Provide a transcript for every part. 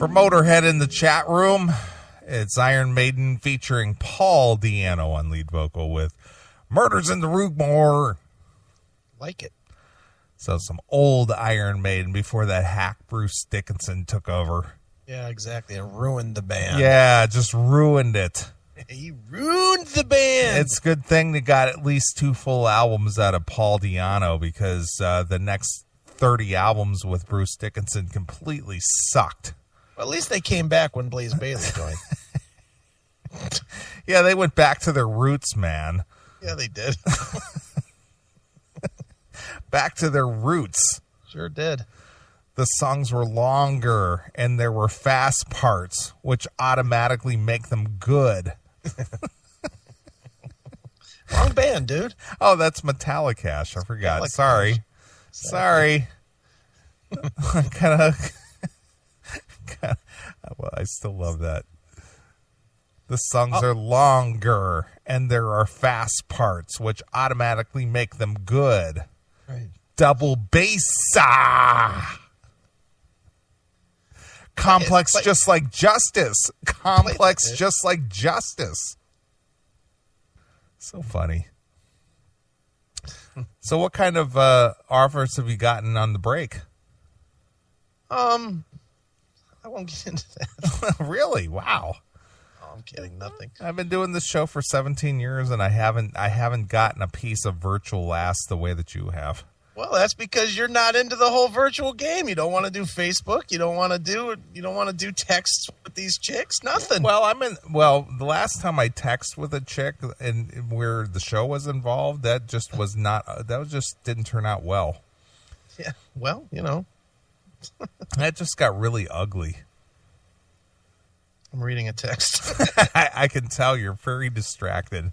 For Motorhead in the chat room, it's Iron Maiden featuring Paul Di'Anno on lead vocal with Murders in the Rue Morgue. Like it. So some old Iron Maiden before that hack Bruce Dickinson took over. Yeah, exactly. It ruined the band. Yeah, just ruined it. He ruined the band. It's a good thing they got at least 2 full albums out of Paul Di'Anno because the next 30 albums with Bruce Dickinson completely sucked. Well, at least they came back when Blaze Bayley joined. Yeah, they went back to their roots, man. Yeah, they did. Back to their roots. Sure did. The songs were longer and there were fast parts, which automatically make them good. Wrong band, dude. Oh, that's Metallicash. I forgot. Sorry. kind of. Well, I still love that. The songs are longer and there are fast parts, which automatically make them good. Right. Double bass. Complex just like justice. Complex just like justice. So funny. So what kind of offers have you gotten on the break? I won't get into that. Really? Wow. Oh, I'm kidding. Nothing. I've been doing this show for 17 years and I haven't gotten a piece of virtual laughs the way that you have. Well, that's because you're not into the whole virtual game. You don't want to do Facebook. You don't want to do texts with these chicks. Nothing. Well, the last time I texted with a chick and where the show was involved, that just didn't turn out well. Yeah. Well, you know. That just got really ugly. I'm reading a text. I can tell you're very distracted.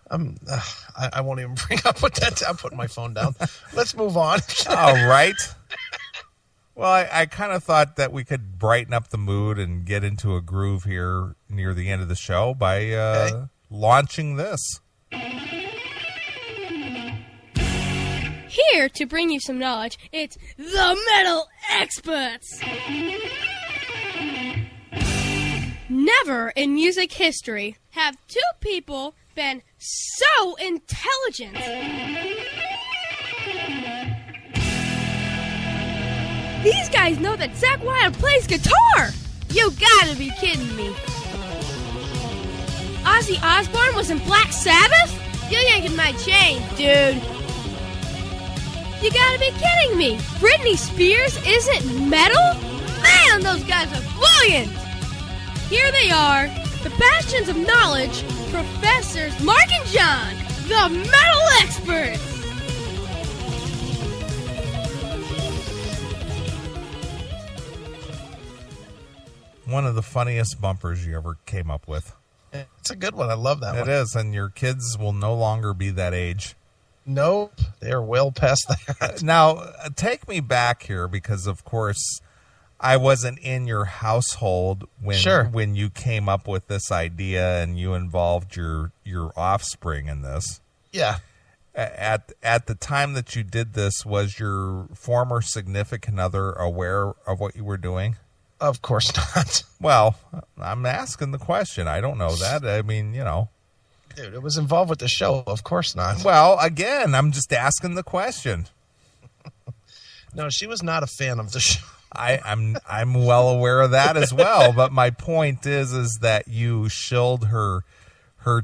I won't even bring up what that. I'm putting my phone down. Let's move on. All right. Well, I kind of thought that we could brighten up the mood and get into a groove here near the end of the show by launching this. Here to bring you some knowledge, it's the Metal Experts. Never in music history have 2 people been so intelligent. These guys know that Zakk Wylde plays guitar. You gotta be kidding me. Ozzy Osbourne was in Black Sabbath? You're yanking my chain, dude. You gotta be kidding me. Britney Spears isn't metal? Man, those guys are brilliant. Here they are, the bastions of knowledge, Professors Mark and John, the Metal Experts. One of the funniest bumpers you ever came up with. It's a good one. I love that one. It is, and your kids will no longer be that age. Nope. They are well past that. Now, take me back here because, of course, I wasn't in your household when you came up with this idea and you involved your offspring in this. Yeah. At the time that you did this, was your former significant other aware of what you were doing? Of course not. Well, I'm asking the question. I don't know that. I mean, you know. Dude, it was involved with the show. Of course not. Well, again, I'm just asking the question. No, she was not a fan of the show. I'm well aware of that as well. But my point is that you shilled her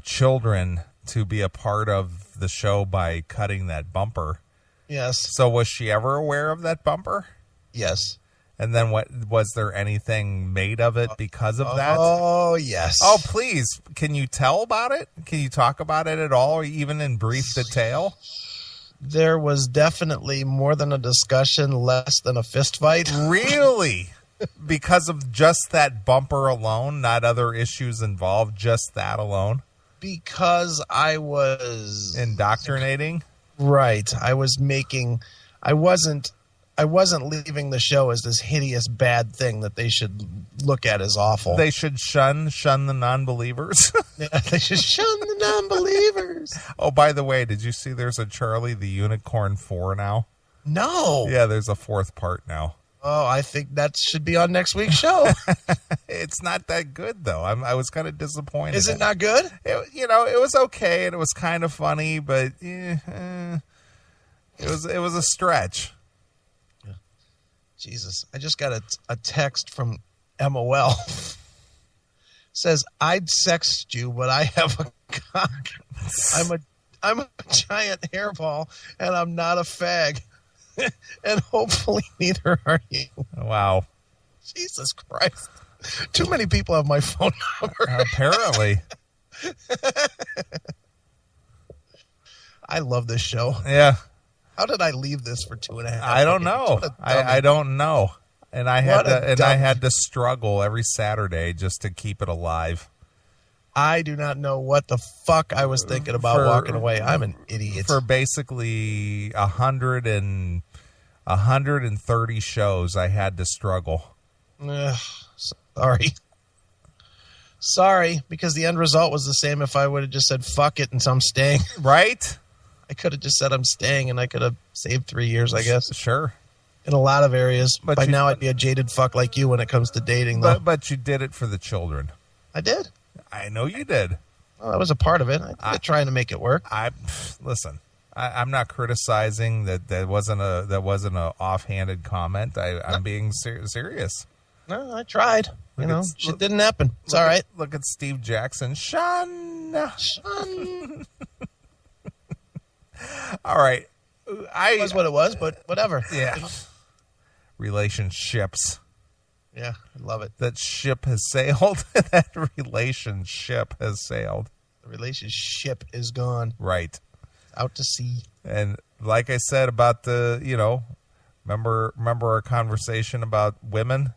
children to be a part of the show by cutting that bumper. Yes. So was she ever aware of that bumper? Yes. And then what was there anything made of it because of that? Oh, yes. Oh, please. Can you tell about it? Can you talk about it at all, or even in brief detail? There was definitely more than a discussion, less than a fist fight. Really? Because of just that bumper alone, not other issues involved, just that alone? Because I was indoctrinating? Right. I wasn't leaving the show as this hideous bad thing that they should look at as awful. They should shun the non-believers. Yeah, they should shun the non-believers. Oh, by the way, did you see there's a Charlie the Unicorn 4 now? No. Yeah, there's a 4th part now. Oh, I think that should be on next week's show. It's not that good, though. I was kind of disappointed. Is it not good? It was okay, and it was kind of funny, but it was a stretch. Yeah. Jesus, I just got a text from MOL. Says, I'd sext you, but I have a cock. I'm a giant hairball, and I'm not a fag. And hopefully neither are you. Wow. Jesus Christ. Too many people have my phone number. Apparently. I love this show. Yeah. How did I leave this for 2.5 I don't know. I don't know. And I had to struggle every Saturday just to keep it alive. I do not know what the fuck I was thinking about walking away. I'm an idiot. For basically 130 shows, I had to struggle. Sorry, because the end result was the same if I would have just said fuck it and so I'm staying. Right? I could have just said I'm staying and I could have saved 3 years, I guess. Sure. In a lot of areas. But by now I'd be a jaded fuck like you when it comes to dating, though. But you did it for the children. I did. I know you did. Well, that was a part of it. I'm trying to make it work. Listen. I'm not criticizing that wasn't a offhanded comment. I'm being serious. No, I tried. Shit didn't happen. It's all right. Look at Steve Jackson. Sean. All right. It was what it was, but whatever. Yeah. Relationships. Yeah, I love it. That ship has sailed. That relationship has sailed. The relationship is gone. Right. Out to sea. And like I said about remember our conversation about women?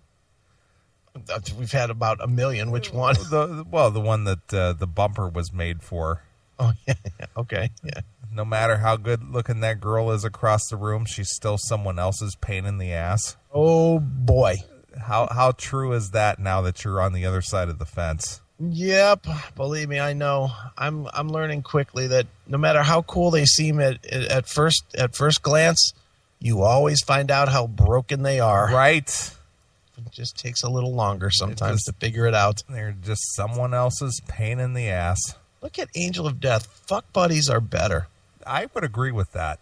We've had about a million. Which one? The one that the bumper was made for. Oh, yeah. Okay. Yeah. No matter how good looking that girl is across the room, she's still someone else's pain in the ass. Oh, boy. How true is that now that you're on the other side of the fence? Yep. Believe me, I know. I'm learning quickly that no matter how cool they seem at first glance, you always find out how broken they are. Right. It just takes a little longer sometimes to figure it out. They're just someone else's pain in the ass. Look at Angel of Death. Fuck buddies are better. I would agree with that.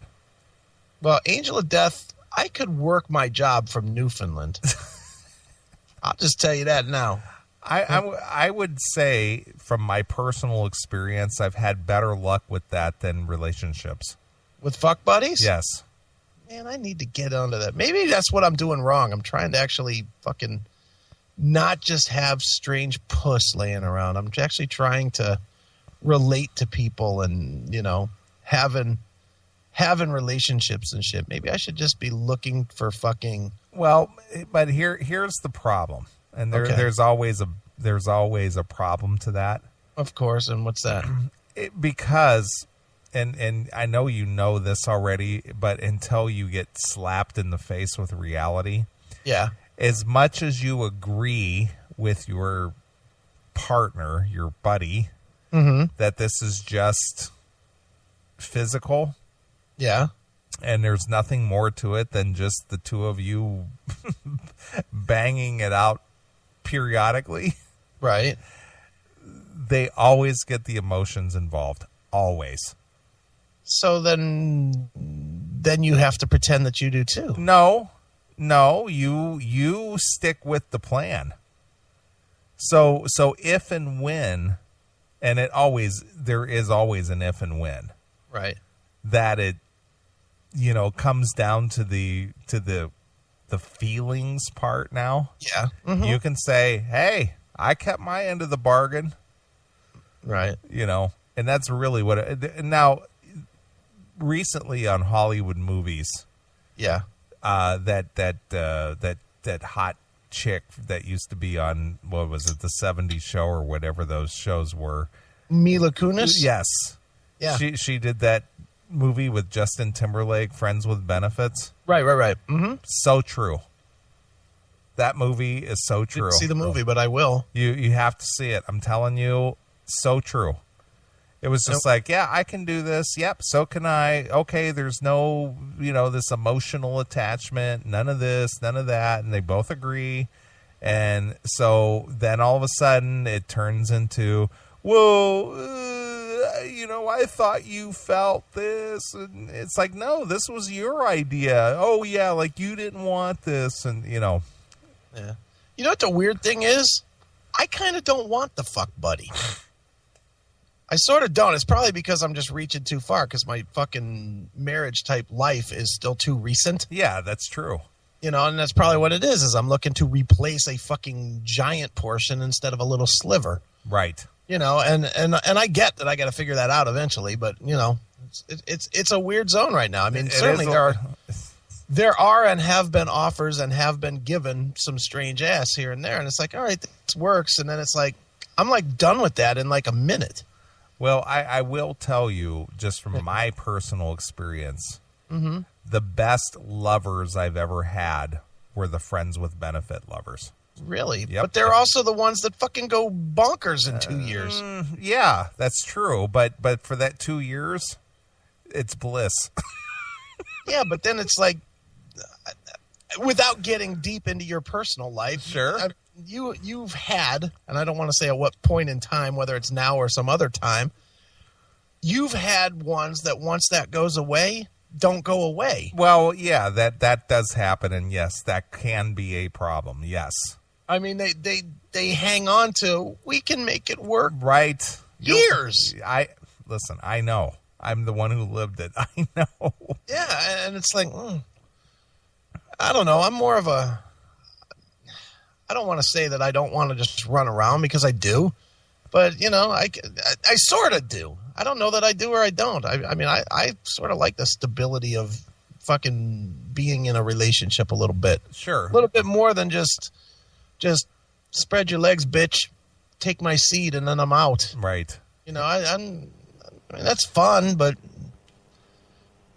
Well, Angel of Death, I could work my job from Newfoundland. I'll just tell you that now. I would say, from my personal experience, I've had better luck with that than relationships. With fuck buddies? Yes. Man, I need to get onto that. Maybe that's what I'm doing wrong. I'm trying to actually fucking not just have strange puss laying around. I'm actually trying to relate to people and, having relationships and shit. Maybe I should just be looking for fucking. Well, but here's the problem, and there's always a problem to that. Of course, and what's that? Because, and I know you know this already, but until you get slapped in the face with reality, yeah. As much as you agree with your partner, your buddy, that this is just physical. Yeah. And there's nothing more to it than just the two of you banging it out periodically. Right. They always get the emotions involved. Always. So then you have to pretend that you do too. No, you stick with the plan. So if and when, and there is always an if and when. Right. That it, comes down to the feelings part now. Yeah. Mm-hmm. You can say, hey, I kept my end of the bargain. Right. And that's really what now recently on Hollywood movies. Yeah. That hot chick that used to be on, what was it, the 70s show or whatever those shows were. Mila Kunis? Yes. Yeah. She did that movie with Justin Timberlake, Friends with Benefits. Right. Mm-hmm. So true. That movie is so true. Didn't see the movie, but I will. You have to see it. I'm telling you, so true. It was just like, yeah, I can do this. Yep, so can I. Okay, there's no, this emotional attachment, none of this, none of that, and they both agree. And so then all of a sudden it turns into, well, I thought you felt this. And it's like, no, this was your idea. Oh, yeah, like you didn't want this. And, Yeah. You know what the weird thing is? I kind of don't want the fuck buddy. I sort of don't. It's probably because I'm just reaching too far because my fucking marriage type life is still too recent. Yeah, that's true. And that's probably what it is I'm looking to replace a fucking giant portion instead of a little sliver. Right. And I get that I got to figure that out eventually, but it's a weird zone right now. I mean, certainly there are and have been offers and have been given some strange ass here and there, and it's like, all right, this works, and then it's like I'm like done with that in like a minute. Well, I will tell you, just from my personal experience, the best lovers I've ever had were the friends with benefit lovers. Really? Yep. But they're also the ones that fucking go bonkers in 2 years. Yeah, that's true. But for that 2 years, it's bliss. Yeah, but then it's like, without getting deep into your personal life, sure, you've had, and I don't want to say at what point in time, whether it's now or some other time, you've had ones that once that goes away, don't go away. Well, yeah, that does happen, and yes, that can be a problem. Yes, I mean they hang on to, we can make it work, right? Years. I know. I'm the one who lived it. I know. Yeah, and it's like, I don't know. I'm more of a, I don't want to say that I don't want to just run around because I do, but I sort of do. I don't know that I do or I don't. I mean, I sort of like the stability of fucking being in a relationship a little bit. Sure. A little bit more than just spread your legs, bitch, take my seed, and then I'm out. Right. I mean, that's fun, but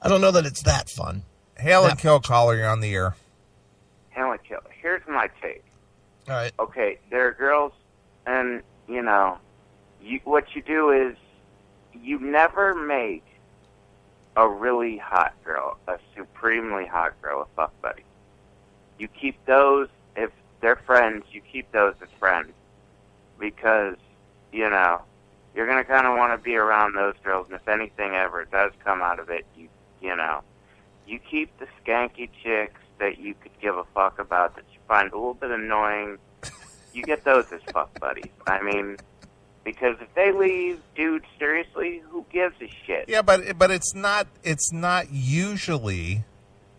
I don't know that it's that fun. Hail and Kill caller, you're on the air. Hail and Kill. Here's my take. All right. Okay, there are girls, and, what you do is you never make a really hot girl, a supremely hot girl, a fuck buddy. You keep those, if they're friends, you keep those as friends because, you're going to kind of want to be around those girls, and if anything ever does come out of it, you keep the skanky chicks that you could give a fuck about that you find a little bit annoying. You get those as fuck buddies. I mean, because if they leave, dude, seriously, who gives a shit? Yeah, but it's not usually,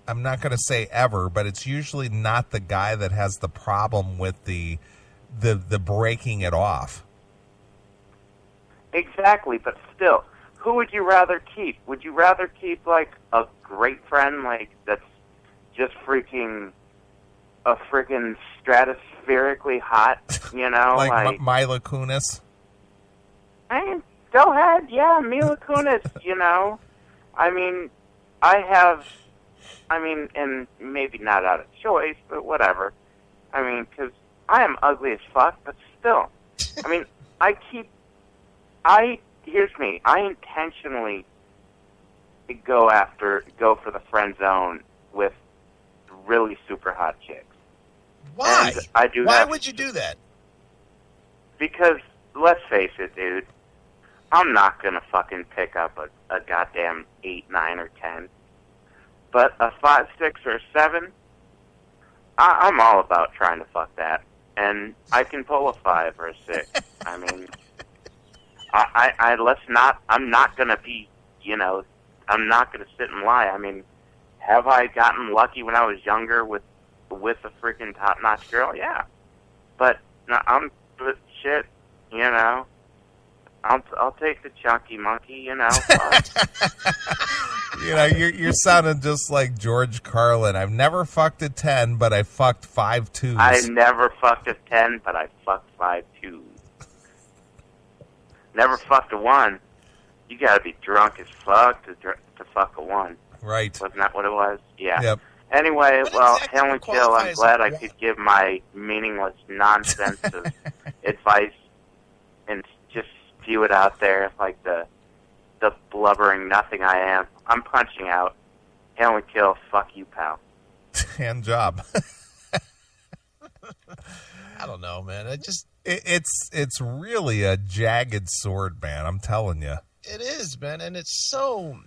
I'm not going to say ever, but it's usually not the guy that has the problem with the breaking it off. Exactly, but still, who would you rather keep? Would you rather keep, like, a great friend, like, that's just a freaking stratospherically hot, like Mila Kunis? I mean, go ahead, yeah, Mila Kunis, I mean, and maybe not out of choice, but whatever. I mean, because I am ugly as fuck, but still. I mean, here's me. I intentionally go for the friend zone with really super hot chicks. Why? And I do. Why would you do that? Because let's face it, dude. I'm not gonna fucking pick up a goddamn 8, 9, or 10. But a 5, 6, or 7, I'm all about trying to fuck that, and I can pull a 5 or a 6. I mean. I'm not going to be, I'm not going to sit and lie. I mean, have I gotten lucky when I was younger with a freaking top-notch girl? Yeah. But shit, I'll take the chunky monkey, You're sounding just like George Carlin. I've never fucked a 10, but I fucked 5 2s. I never fucked a 10, but I fucked 5 2s. Never fucked a 1. You gotta be drunk as fuck to fuck a 1. Right. Wasn't that what it was? Yeah. Yep. Anyway, What exactly Hail and Kill, I'm glad I could give my meaningless nonsense of advice and just spew it out there like the the blubbering nothing I am. I'm punching out. Hail and kill. Fuck you, pal. Hand job. I don't know, man. It's really a jagged sword, man. I'm telling you. It is, man, and it's so.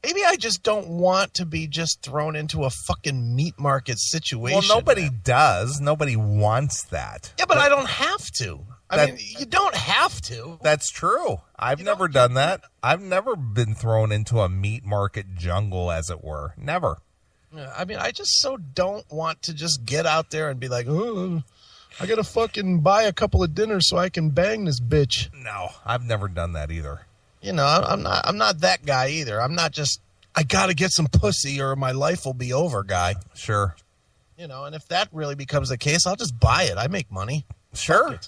Maybe I just don't want to be just thrown into a fucking meat market situation. Well, nobody does. Nobody wants that. Yeah, but I don't have to. I mean, you don't have to. That's true. I've never done that. I've never been thrown into a meat market jungle, as it were. Never. I mean, I just so don't want to just get out there and be like, oh, I got to fucking buy a couple of dinners so I can bang this bitch. No, I've never done that either. You know, I'm not that guy either. I'm not just, I got to get some pussy or my life will be over guy. Sure. You know, and if that really becomes the case, I'll just buy it. I make money. Sure.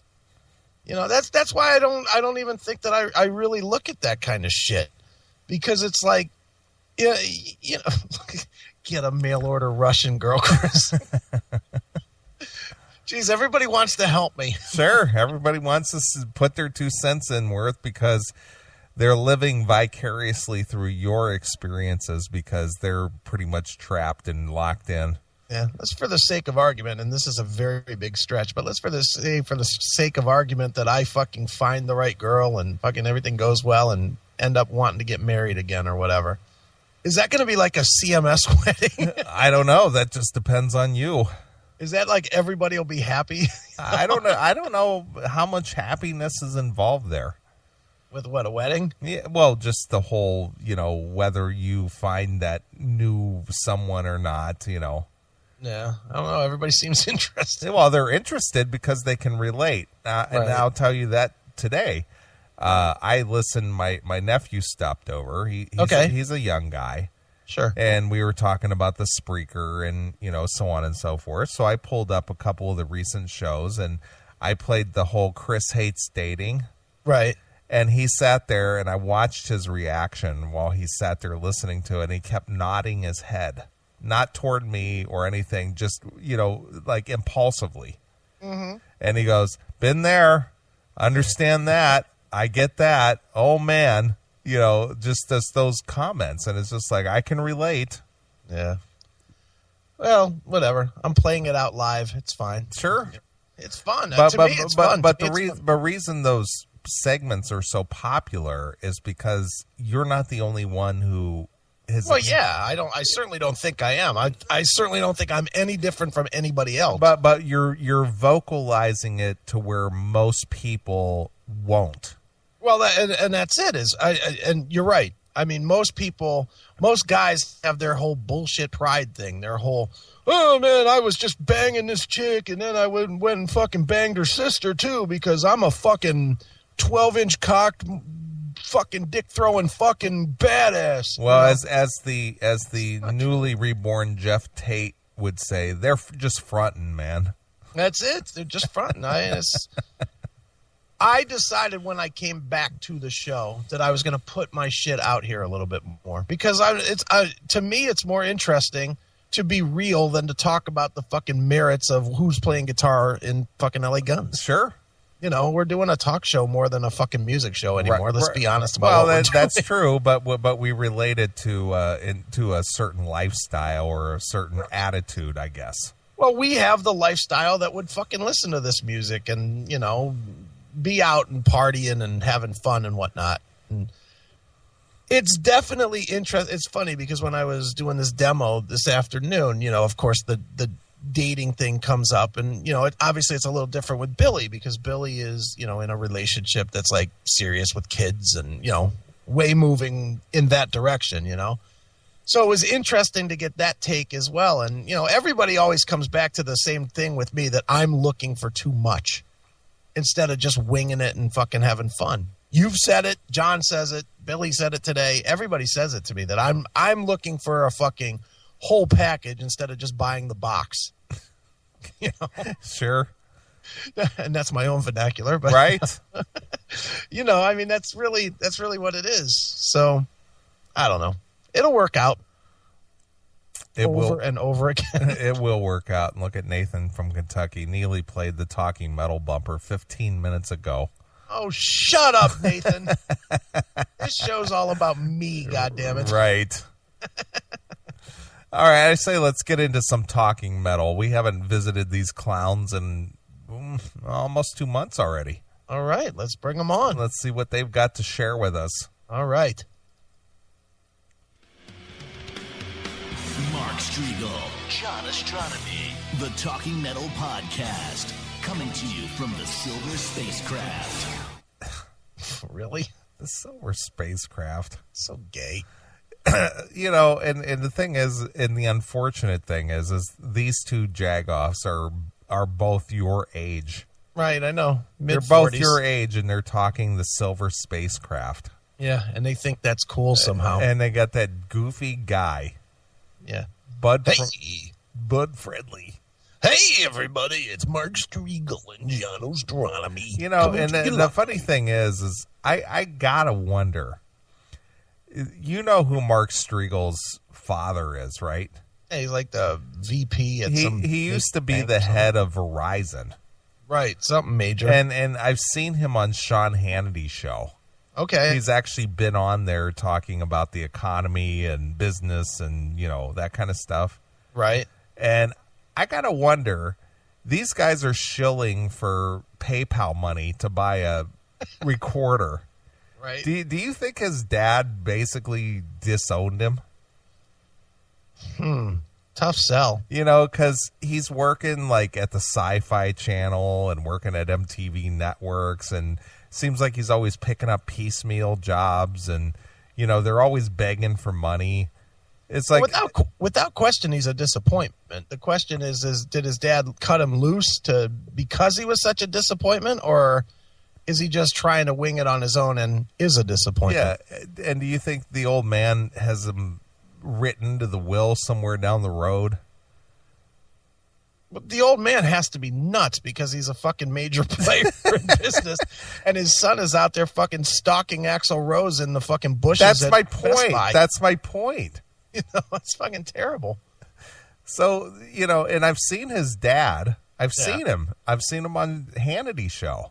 You know, that's why I don't even think that I really look at that kind of shit, because it's like, you know, get a mail order Russian girl, Chris. Jeez, everybody wants to help me. Sure, everybody wants us to put their 2 cents in worth because they're living vicariously through your experiences because they're pretty much trapped and locked in. Yeah, let's for the sake of argument, and this is a very big stretch, but let's for the sake of argument that I fucking find the right girl and fucking everything goes well and end up wanting to get married again or whatever. Is that going to be like a CMS wedding? I don't know. That just depends on you. Is that like everybody will be happy? I don't know. I don't know how much happiness is involved there. With what, a wedding? Yeah, well, just the whole, you know, whether you find that new someone or not, you know. Yeah, I don't know. Everybody seems interested. Well, they're interested because they can relate. Right. And I'll tell you that today. I listened, my nephew stopped over. He's a young guy. Sure. And we were talking about the Spreaker and, you know, so on and so forth. So I pulled up a couple of the recent shows and I played the whole Chris Hates Dating. Right. And he sat there and I watched his reaction while he sat there listening to it. And he kept nodding his head, not toward me or anything, just, you know, like impulsively. Mm-hmm. And he goes, been there, understand that. I get that. Oh, man. You know, just those comments. And it's just like, I can relate. Yeah. Well, whatever. I'm playing it out live. It's fine. Sure. It's fun. To me, it's fun. But the reason those segments are so popular is because you're not the only one who has. Well, yeah. I certainly don't think I am. I certainly don't think I'm any different from anybody else. But you're vocalizing it to where most people won't. Well, and that's it. And you're right. I mean, most guys have their whole bullshit pride thing. Their whole, oh, man, I was just banging this chick, and then I went and fucking banged her sister, too, because I'm a fucking 12-inch cocked fucking dick-throwing fucking badass. Well, you know? as the newly reborn Jeff Tate would say, they're just fronting, man. That's it. They're just fronting. I decided when I came back to the show that I was going to put my shit out here a little bit more because to me it's more interesting to be real than to talk about the fucking merits of who's playing guitar in fucking LA Guns. Sure. You know, we're doing a talk show more than a fucking music show anymore. Let's be honest about it. Well, that's true, but we relate it to a certain lifestyle or a certain attitude, I guess. Well, we have the lifestyle that would fucking listen to this music and, you know, be out and partying and having fun and whatnot. And it's definitely interesting. It's funny because when I was doing this demo this afternoon, you know, of course the dating thing comes up and, you know, obviously it's a little different with Billy because Billy is, you know, in a relationship that's like serious with kids and, you know, way moving in that direction, you know? So it was interesting to get that take as well. And, you know, everybody always comes back to the same thing with me that I'm looking for too much instead of just winging it and fucking having fun. You've said it. John says it. Billy said it today. Everybody says it to me that I'm looking for a fucking whole package instead of just buying the box. You know? Sure. And that's my own vernacular, but right. You know, I mean, that's really what it is. So I don't know. It'll work out. It over will, and over again. It will work out. And look at Nathan from Kentucky. Neeley played the Talking Metal bumper 15 minutes ago. Oh, shut up, Nathan. This show's all about me, goddammit. Right. All right, I say let's get into some talking metal. We haven't visited these clowns in almost 2 months already. All right, let's bring them on. Let's see what they've got to share with us. All right. Mark-strigl, John-ostronomy, the Talking Metal Podcast, coming to you from the Silver Spacecraft. Really? The Silver Spacecraft. So gay. You know, and the thing is, and the unfortunate thing is these two jagoffs are both your age. Right, I know. They're both your age, and they're talking the Silver Spacecraft. Yeah, and they think that's cool somehow. And they got that goofy guy. Yeah. Bud Friendly. Hey, everybody, it's Mark-strigl and john-ostronomy. You know, and the funny thing is I gotta wonder. You know who Mark-strigl's father is, right? Yeah, he's like the VP at some... He used to be the head of Verizon. Right, something major. And I've seen him on Sean Hannity's show. Okay. He's actually been on there talking about the economy and business and, you know, that kind of stuff. Right. And I got to wonder, these guys are shilling for PayPal money to buy a recorder. Right. Do you think his dad basically disowned him? Tough sell. You know, because he's working like at the Sci-Fi Channel and working at MTV Networks, and seems like he's always picking up piecemeal jobs, and you know they're always begging for money. It's like without question, he's a disappointment. The question is did his dad cut him loose because he was such a disappointment, or is he just trying to wing it on his own and is a disappointment? Yeah, and do you think the old man has him written to the will somewhere down the road? The old man has to be nuts because he's a fucking major player in business, and his son is out there fucking stalking Axl Rose in the fucking bushes. That's my point. That's my point. You know, it's fucking terrible. So, you know, and I've seen his dad. I've seen him. I've seen him on Hannity's show.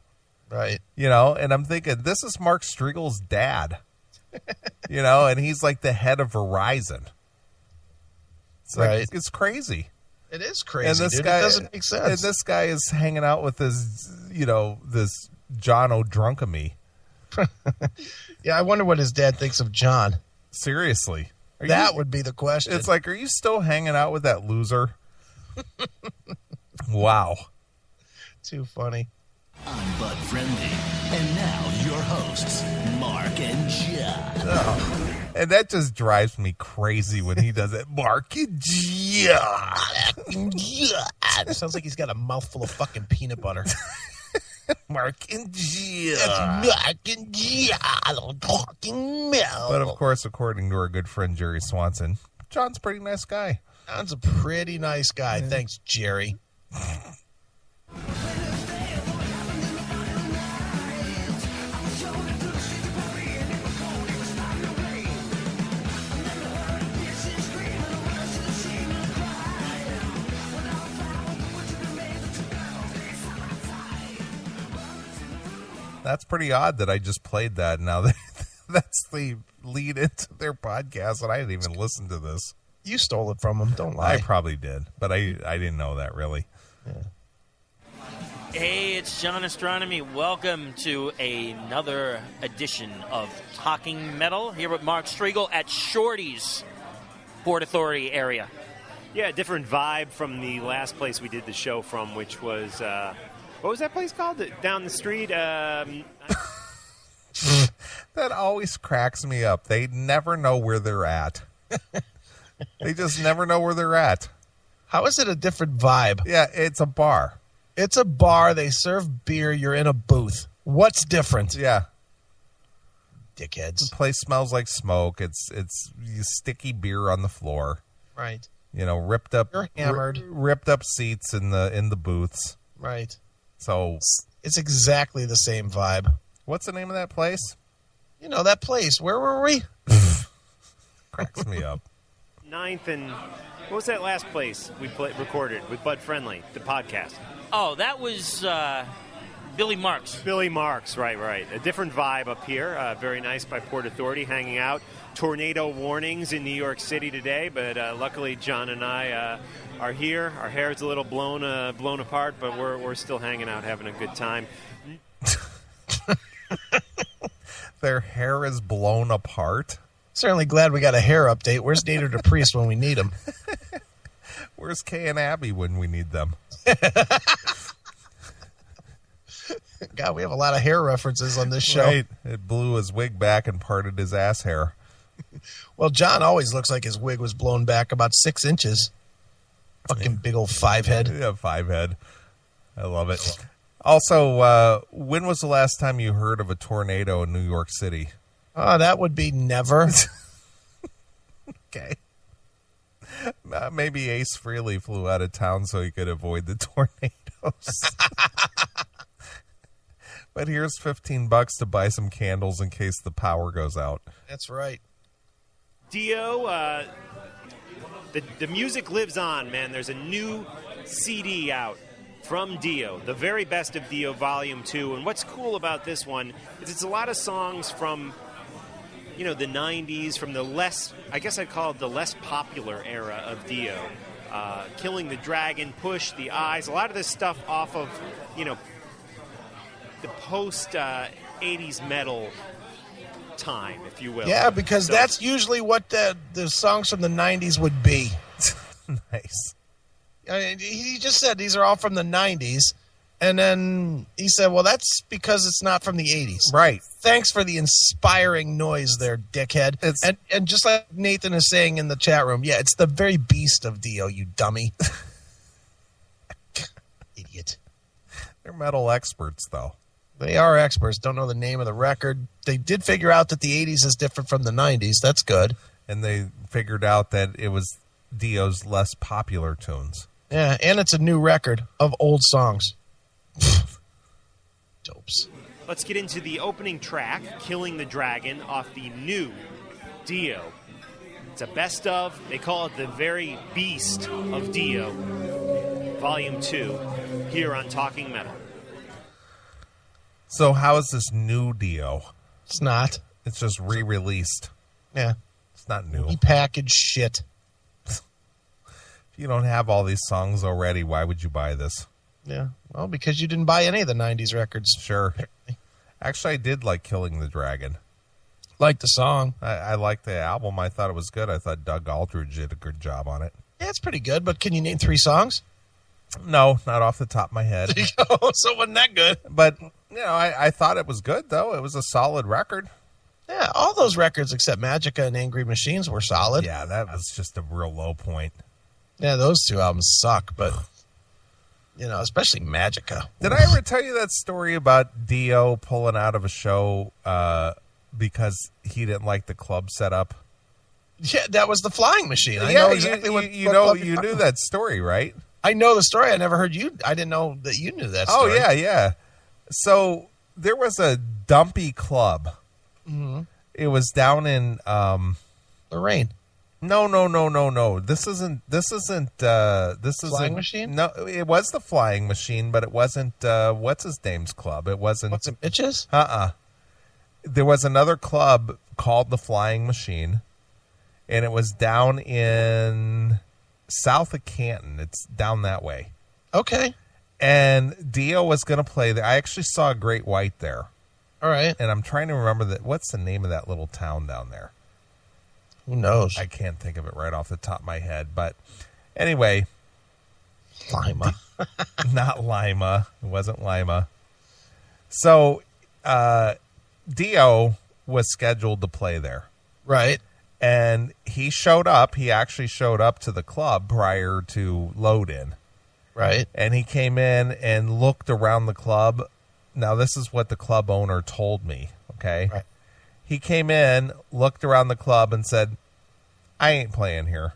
Right. You know, and I'm thinking, this is Mark-strigl's dad. You know, and he's like the head of Verizon. It's like, it's crazy. It is crazy, and this dude. guy, it doesn't make sense. And this guy is hanging out with this, you know, this john-ostronomy. Yeah, I wonder what his dad thinks of John. Seriously. That would be the question. It's like, are you still hanging out with that loser? Wow. Too funny. I'm Bud Friendly, and now your hosts, Mark and John. Oh, and that just drives me crazy when he does it. Mark and John. It sounds like he's got a mouthful of fucking peanut butter. Mark and John. It's Mark and John talking metal. But of course, according to our good friend Jerry Swanson, John's a pretty nice guy. John's a pretty nice guy. Yeah. Thanks, Jerry. That's pretty odd that I just played that. Now that's the lead into their podcast, and I didn't even listen to this. You stole it from them. Don't lie. I probably did, but I didn't know that really. Yeah. Hey, it's John-ostronomy. Welcome to another edition of Talking Metal here with Mark-strigl at Shorty's Port Authority area. Yeah, a different vibe from the last place we did the show from, which was... what was that place called? Down the street? That always cracks me up. They never know where they're at. They just never know where they're at. How is it a different vibe? Yeah, it's a bar. It's a bar. They serve beer. You're in a booth. What's different? Yeah. Dickheads. The place smells like smoke. It's sticky beer on the floor. Right. You know, ripped up. You're hammered. Ripped up seats in the booths. Right. So it's exactly the same vibe. What's the name of that place? You know, that place. Where were we? Cracks me up. 9th and... What was that last place we recorded with Bud Friendly, the podcast? Oh, that was Billy Marks. Billy Marks, right. A different vibe up here. Very nice by Port Authority, hanging out. Tornado warnings in New York City today, but luckily John and I are here. Our hair's a little blown apart, but we're still hanging out, having a good time. Their hair is blown apart? Certainly glad we got a hair update. Where's Nader the Priest when we need him? Where's Kay and Abby when we need them? God, we have a lot of hair references on this show. Right. It blew his wig back and parted his ass hair. Well, John always looks like his wig was blown back about 6 inches. Fucking big old 5-head. Yeah, 5-head. I love it. Also, when was the last time you heard of a tornado in New York City? Oh, that would be never. Okay. Maybe Ace Frehley flew out of town so he could avoid the tornadoes. But here's $15 to buy some candles in case the power goes out. That's right. Dio, the music lives on, man. There's a new CD out from Dio, the very best of Dio Volume 2. And what's cool about this one is it's a lot of songs from, the 90s, from the less, I guess I'd call it the less popular era of Dio. Killing the Dragon, Push, The Eyes, a lot of this stuff off of, the post-80s metal time, if you will. Yeah, because that's usually what the songs from the 90s would be. Nice. I mean, he just said these are all from the 90s, and then he said, well, that's because it's not from the 80s. Right. Thanks for the inspiring noise there, dickhead. And just like Nathan is saying in the chat room, yeah, it's the very beast of Dio, you dummy. Idiot. They're metal experts, though. They are experts. Don't know the name of the record. They did figure out that the 80s is different from the 90s. That's good. And they figured out that it was Dio's less popular tunes. Yeah, and it's a new record of old songs. Dopes. Let's get into the opening track, Killing the Dragon, off the new Dio. It's a best of. They call it the very beast of Dio, Volume 2, here on Talking Metal. So how is this new Dio? It's not. It's just re-released. Yeah. It's not new. Repackaged shit. If you don't have all these songs already, why would you buy this? Yeah. Well, because you didn't buy any of the 90s records. Sure. Actually, I did like Killing the Dragon. Like the song. I liked the album. I thought it was good. I thought Doug Aldridge did a good job on it. Yeah, it's pretty good, but can you name 3 songs? No, not off the top of my head. There you go. So it wasn't that good. But, I thought it was good, though. It was a solid record. Yeah, all those records except Magica and Angry Machines were solid. Yeah, that was just a real low point. Yeah, those 2 albums suck, but, especially Magica. Did I ever tell you that story about Dio pulling out of a show because he didn't like the club setup? Yeah, that was the Flying Machine. I know exactly you knew that story, right? I know the story. I never heard you. I didn't know that you knew that story. Oh, yeah. So there was a dumpy club. Mm-hmm. It was down in Lorraine. No. This isn't Flying Machine? No, it was the Flying Machine, but it wasn't what's his name's club. It wasn't What's it, Bitches? There was another club called the Flying Machine, and it was down in south of Canton. It's down that way. Okay. And Dio was going to play there. I actually saw a Great White there. All right. And I'm trying to remember what's the name of that little town down there? Who knows? I can't think of it right off the top of my head. But anyway. Lima. Not Lima. It wasn't Lima. So Dio was scheduled to play there. Right. And he showed up. He actually showed up to the club prior to load-in. Right. And he came in and looked around the club. Now, this is what the club owner told me, okay? Right. He came in, looked around the club, and said, I ain't playing here.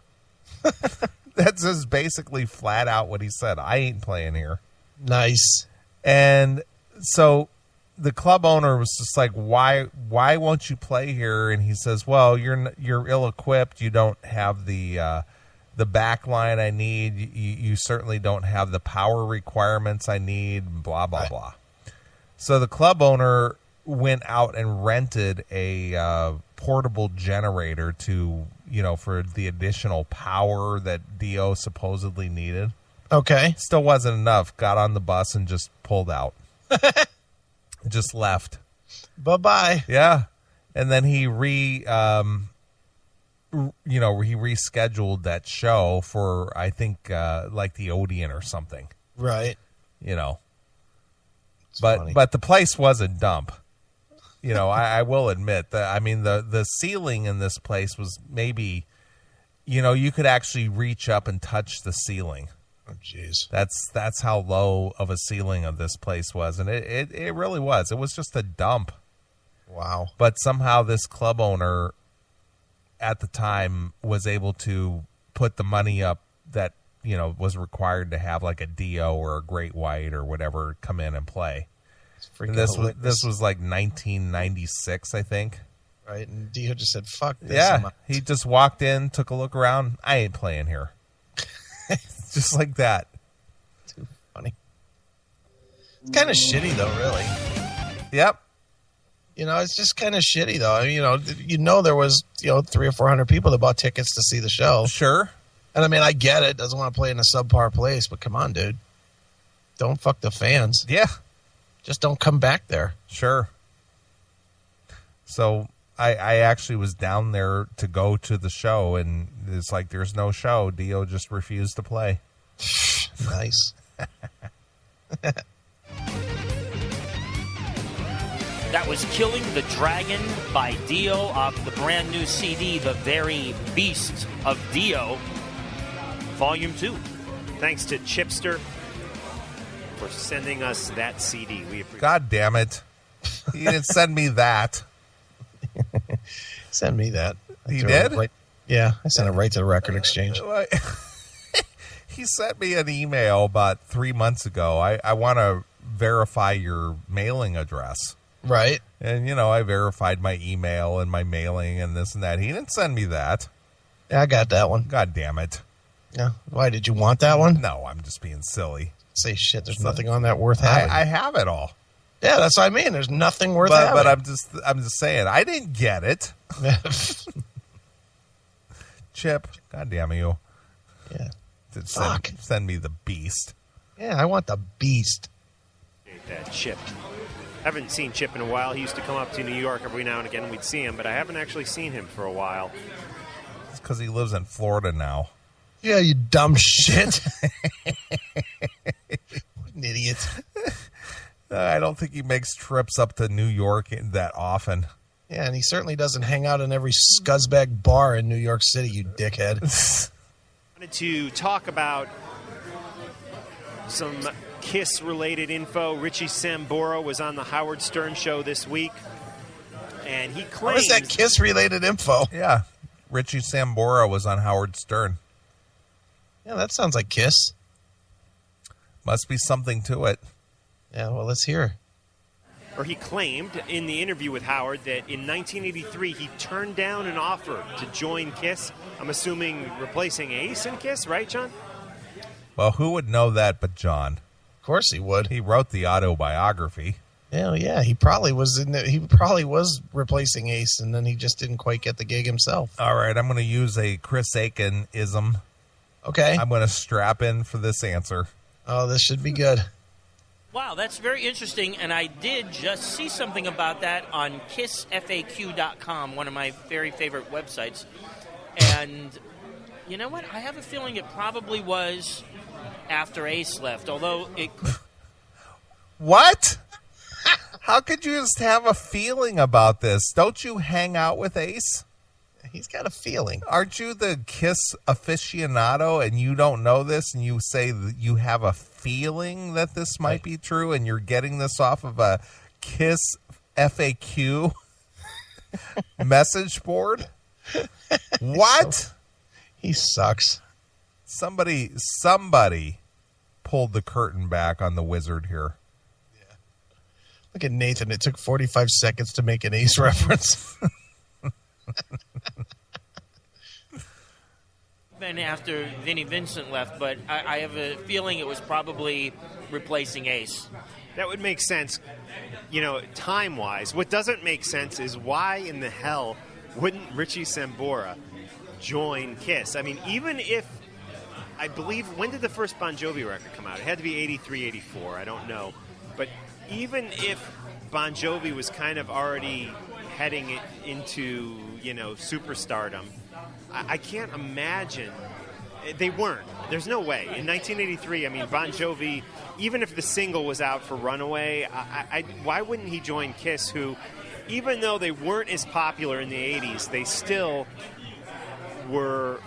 That's just basically flat out what he said. I ain't playing here. Nice. And so the club owner was just like, why won't you play here? And he says, well, you're ill-equipped. You don't have the back line I need. You certainly don't have the power requirements I need, blah, blah, right. blah. So the club owner went out and rented a portable generator to, for the additional power that Dio supposedly needed. Okay. Still wasn't enough. Got on the bus and just pulled out. Just left. Bye-bye. Yeah. And then he rescheduled that show for, I think, like the Odeon or something. Right. But the place was a dump. I will admit that. I mean, the ceiling in this place was maybe, you could actually reach up and touch the ceiling. Oh, jeez. That's how low of a ceiling of this place was, and it really was. It was just a dump. Wow. But somehow this club owner at the time was able to put the money up that, was required to have like a Dio or a Great White or whatever come in and play. And this was like 1996, I think. Right, and Dio just said, fuck this. Yeah, he just walked in, took a look around. I ain't playing here. Just like that. Too funny. It's kind of shitty, though, really. Yep. It's just kind of shitty, though. There was, 300 or 400 people that bought tickets to see the show. Sure. And I mean, I get it. Doesn't want to play in a subpar place, but come on, dude. Don't fuck the fans. Yeah. Just don't come back there. Sure. So I actually was down there to go to the show, and it's like there's no show. Dio just refused to play. Nice. That was Killing the Dragon by Dio off the brand new CD, The Very Beast of Dio, Volume 2. Thanks to Chipster for sending us that CD. We appreciate God damn it. He didn't send me that. Send me that. He did? Yeah, I sent it right to the Record Exchange. He sent me an email about 3 months ago. I want to verify your mailing address. Right. And, I verified my email and my mailing and this and that. He didn't send me that. Yeah, I got that one. God damn it. Yeah. Why, did you want that one? No, I'm just being silly. Say shit, there's nothing on that worth having. I have it all. Yeah, that's what I mean. There's nothing worth having. But I'm just saying, I didn't get it. Chip, God damn you. Yeah. Send me the beast. Yeah, I want the beast. that Chip. Haven't seen Chip in a while. He used to come up to New York every now and again. We'd see him, but I haven't actually seen him for a while. It's because he lives in Florida now. Yeah, you dumb shit. What an idiot. I don't think he makes trips up to New York that often. Yeah, and he certainly doesn't hang out in every scuzzbag bar in New York City, you dickhead. I wanted to talk about some Kiss-related info. Richie Sambora was on the Howard Stern show this week, and he claims... What is that Kiss-related info? Yeah, Richie Sambora was on Howard Stern. Yeah, that sounds like Kiss. Must be something to it. Yeah, well, let's hear. Or he claimed in the interview with Howard that in 1983 he turned down an offer to join Kiss. I'm assuming replacing Ace in Kiss, right, John? Well, who would know that but John? Of course he would. He wrote the autobiography. Yeah, he probably was replacing Ace, and then he just didn't quite get the gig himself. All right, I'm going to use a chris-akin ism. Okay. I'm going to strap in for this answer. Oh, this should be good. Wow, that's very interesting, and I did just see something about that on kissfaq.com, one of my very favorite websites. And you know what? I have a feeling it probably was after Ace left, although it... What? How could you just have a feeling about this? Don't you hang out with Ace? He's got a feeling. Aren't you the Kiss aficionado and you don't know this and you say that you have a feeling that this might be true and you're getting this off of a Kiss FAQ message board? What? He sucks. Somebody pulled the curtain back on the wizard here. Yeah. Look at Nathan. It took 45 seconds to make an Ace reference. Then after Vinnie Vincent left, but I have a feeling it was probably replacing Ace. That would make sense, time-wise. What doesn't make sense is why in the hell wouldn't Richie Sambora join Kiss? I mean, even if, I believe, when did the first Bon Jovi record come out? It had to be 83, 84, I don't know. But even if Bon Jovi was kind of already heading it into, superstardom, I can't imagine. They weren't. There's no way. In 1983, I mean, Bon Jovi, even if the single was out for Runaway, why wouldn't he join Kiss, who, even though they weren't as popular in the 80s, they still were,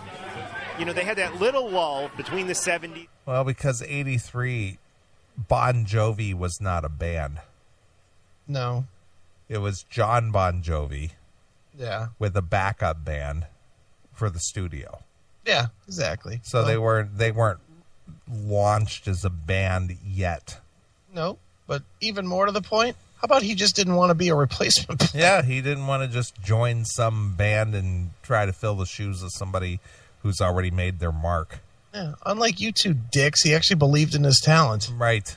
they had that little lull between the 70s. Well, because 83, Bon Jovi was not a band. No. It was John Bon Jovi. Yeah. With a backup band for the studio. Yeah, exactly. So they weren't launched as a band yet. No, but even more to the point, how about he just didn't want to be a replacement band? Yeah, he didn't want to just join some band and try to fill the shoes of somebody who's already made their mark. Yeah, unlike you two dicks, he actually believed in his talent. Right.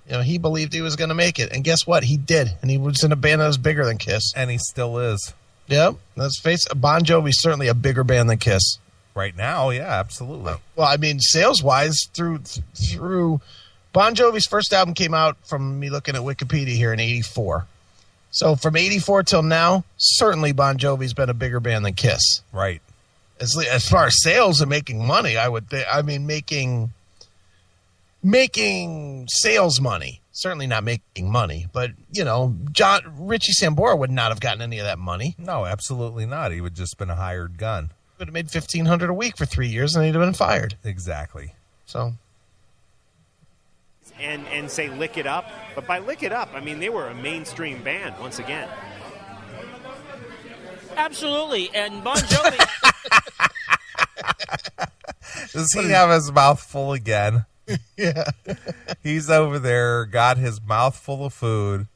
He believed he was going to make it. And guess what? He did. And he was in a band that was bigger than Kiss. And he still is. Yep. Let's face it, Bon Jovi's certainly a bigger band than Kiss. Right now, yeah, absolutely. Well, I mean, sales-wise, through Bon Jovi's first album came out, from me looking at Wikipedia here, in 84. So from 84 till now, certainly Bon Jovi's been a bigger band than Kiss. Right. As far as sales and making money, I would think, making sales money. Certainly not making money, but, Richie Sambora would not have gotten any of that money. No, absolutely not. He would just been a hired gun. Would have made $1,500 a week for 3 years, and he'd have been fired. Exactly. So, and say Lick It Up, but by Lick It Up, I mean they were a mainstream band once again. Absolutely, and Bon Jovi. Does he have his mouth full again? Yeah. He's over there, got his mouth full of food.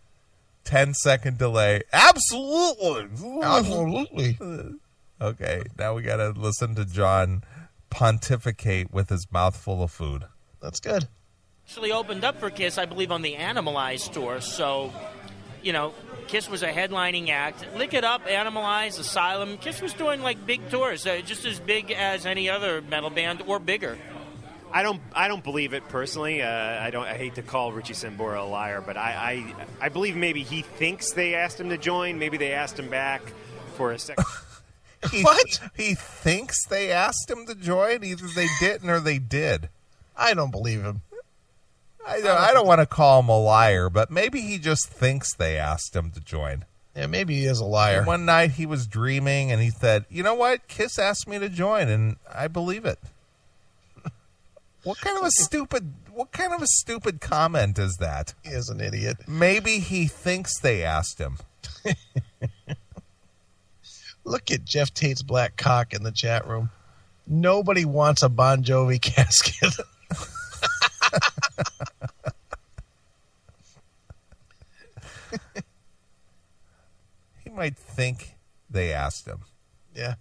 10-second delay. Absolutely. Absolutely. Okay, now we got to listen to John pontificate with his mouth full of food. That's good. Actually opened up for Kiss, I believe, on the Animalize tour. So, Kiss was a headlining act. Lick It Up, Animalize, Asylum. Kiss was doing big tours, just as big as any other metal band or bigger. I don't believe it personally. I hate to call Richie Sambora a liar, but I believe maybe he thinks they asked him to join. Maybe they asked him back for a second. What? He thinks they asked him to join? Either they didn't or they did. I don't believe him. I don't want to call him a liar, but maybe he just thinks they asked him to join. Yeah, maybe he is a liar. And one night he was dreaming and he said, "You know what? Kiss asked me to join," and I believe it. What kind of a stupid comment is that? He is an idiot. Maybe he thinks they asked him. Look at Jeff Tate's black cock in the chat room. Nobody wants a Bon Jovi casket. He might think they asked him. Yeah.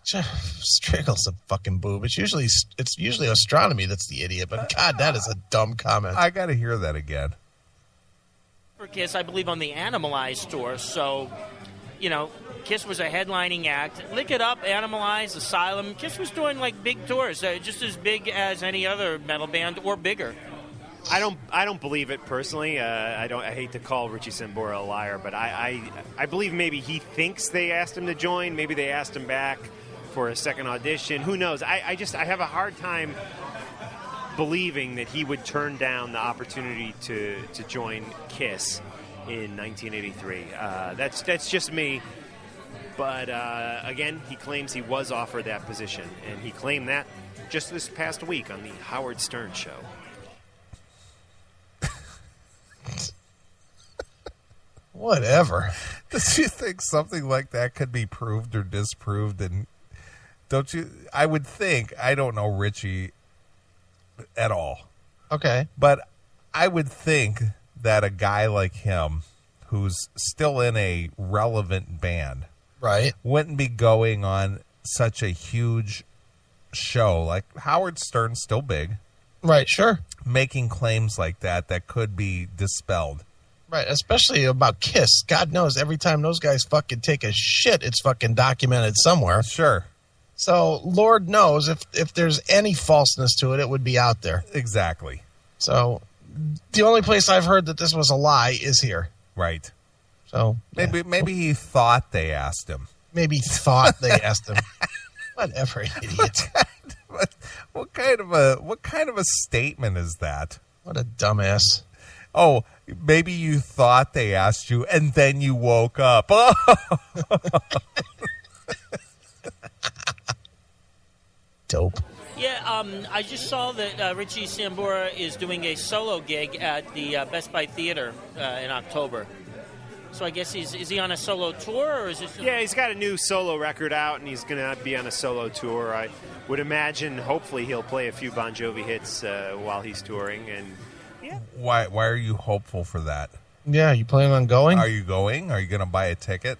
Striggle's a fucking boob. It's usually Ostronomy that's the idiot, but God, that is a dumb comment. I got to hear that again. For Kiss, I believe, on the Animalize tour. So, Kiss was a headlining act. Lick It Up, Animalize, Asylum. Kiss was doing big tours, just as big as any other metal band or bigger. I don't believe it personally. I hate to call Richie Sambora a liar, but I believe maybe he thinks they asked him to join. Maybe they asked him back for a second audition. Who knows? I have a hard time believing that he would turn down the opportunity to join Kiss in 1983. That's just me. But again, he claims he was offered that position, and he claimed that just this past week on the Howard Stern Show. Whatever. Do you think something like that could be proved or disproved? And don't you? I would think. I don't know Richie at all. Okay. But I would think that a guy like him, who's still in a relevant band, right, wouldn't be going on such a huge show. Like Howard Stern's still big. Right, sure. Making claims like that could be dispelled. Right, especially about Kiss. God knows every time those guys fucking take a shit, it's fucking documented somewhere. Sure. So, Lord knows if there's any falseness to it, it would be out there. Exactly. So, the only place I've heard that this was a lie is here. Right. So, maybe he thought they asked him. Maybe thought they asked him. Whatever, idiot. What kind of a statement is that? What a dumbass. Oh, maybe you thought they asked you, and then you woke up. Oh. Dope. Yeah, I just saw that Richie Sambora is doing a solo gig at the Best Buy Theater in October. So I guess is he on a solo tour, or is it? Yeah, he's got a new solo record out, and he's going to be on a solo tour. I would imagine, hopefully, he'll play a few Bon Jovi hits while he's touring. And yeah, why are you hopeful for that? Yeah, you planning on going? Are you going? Are you going to buy a ticket?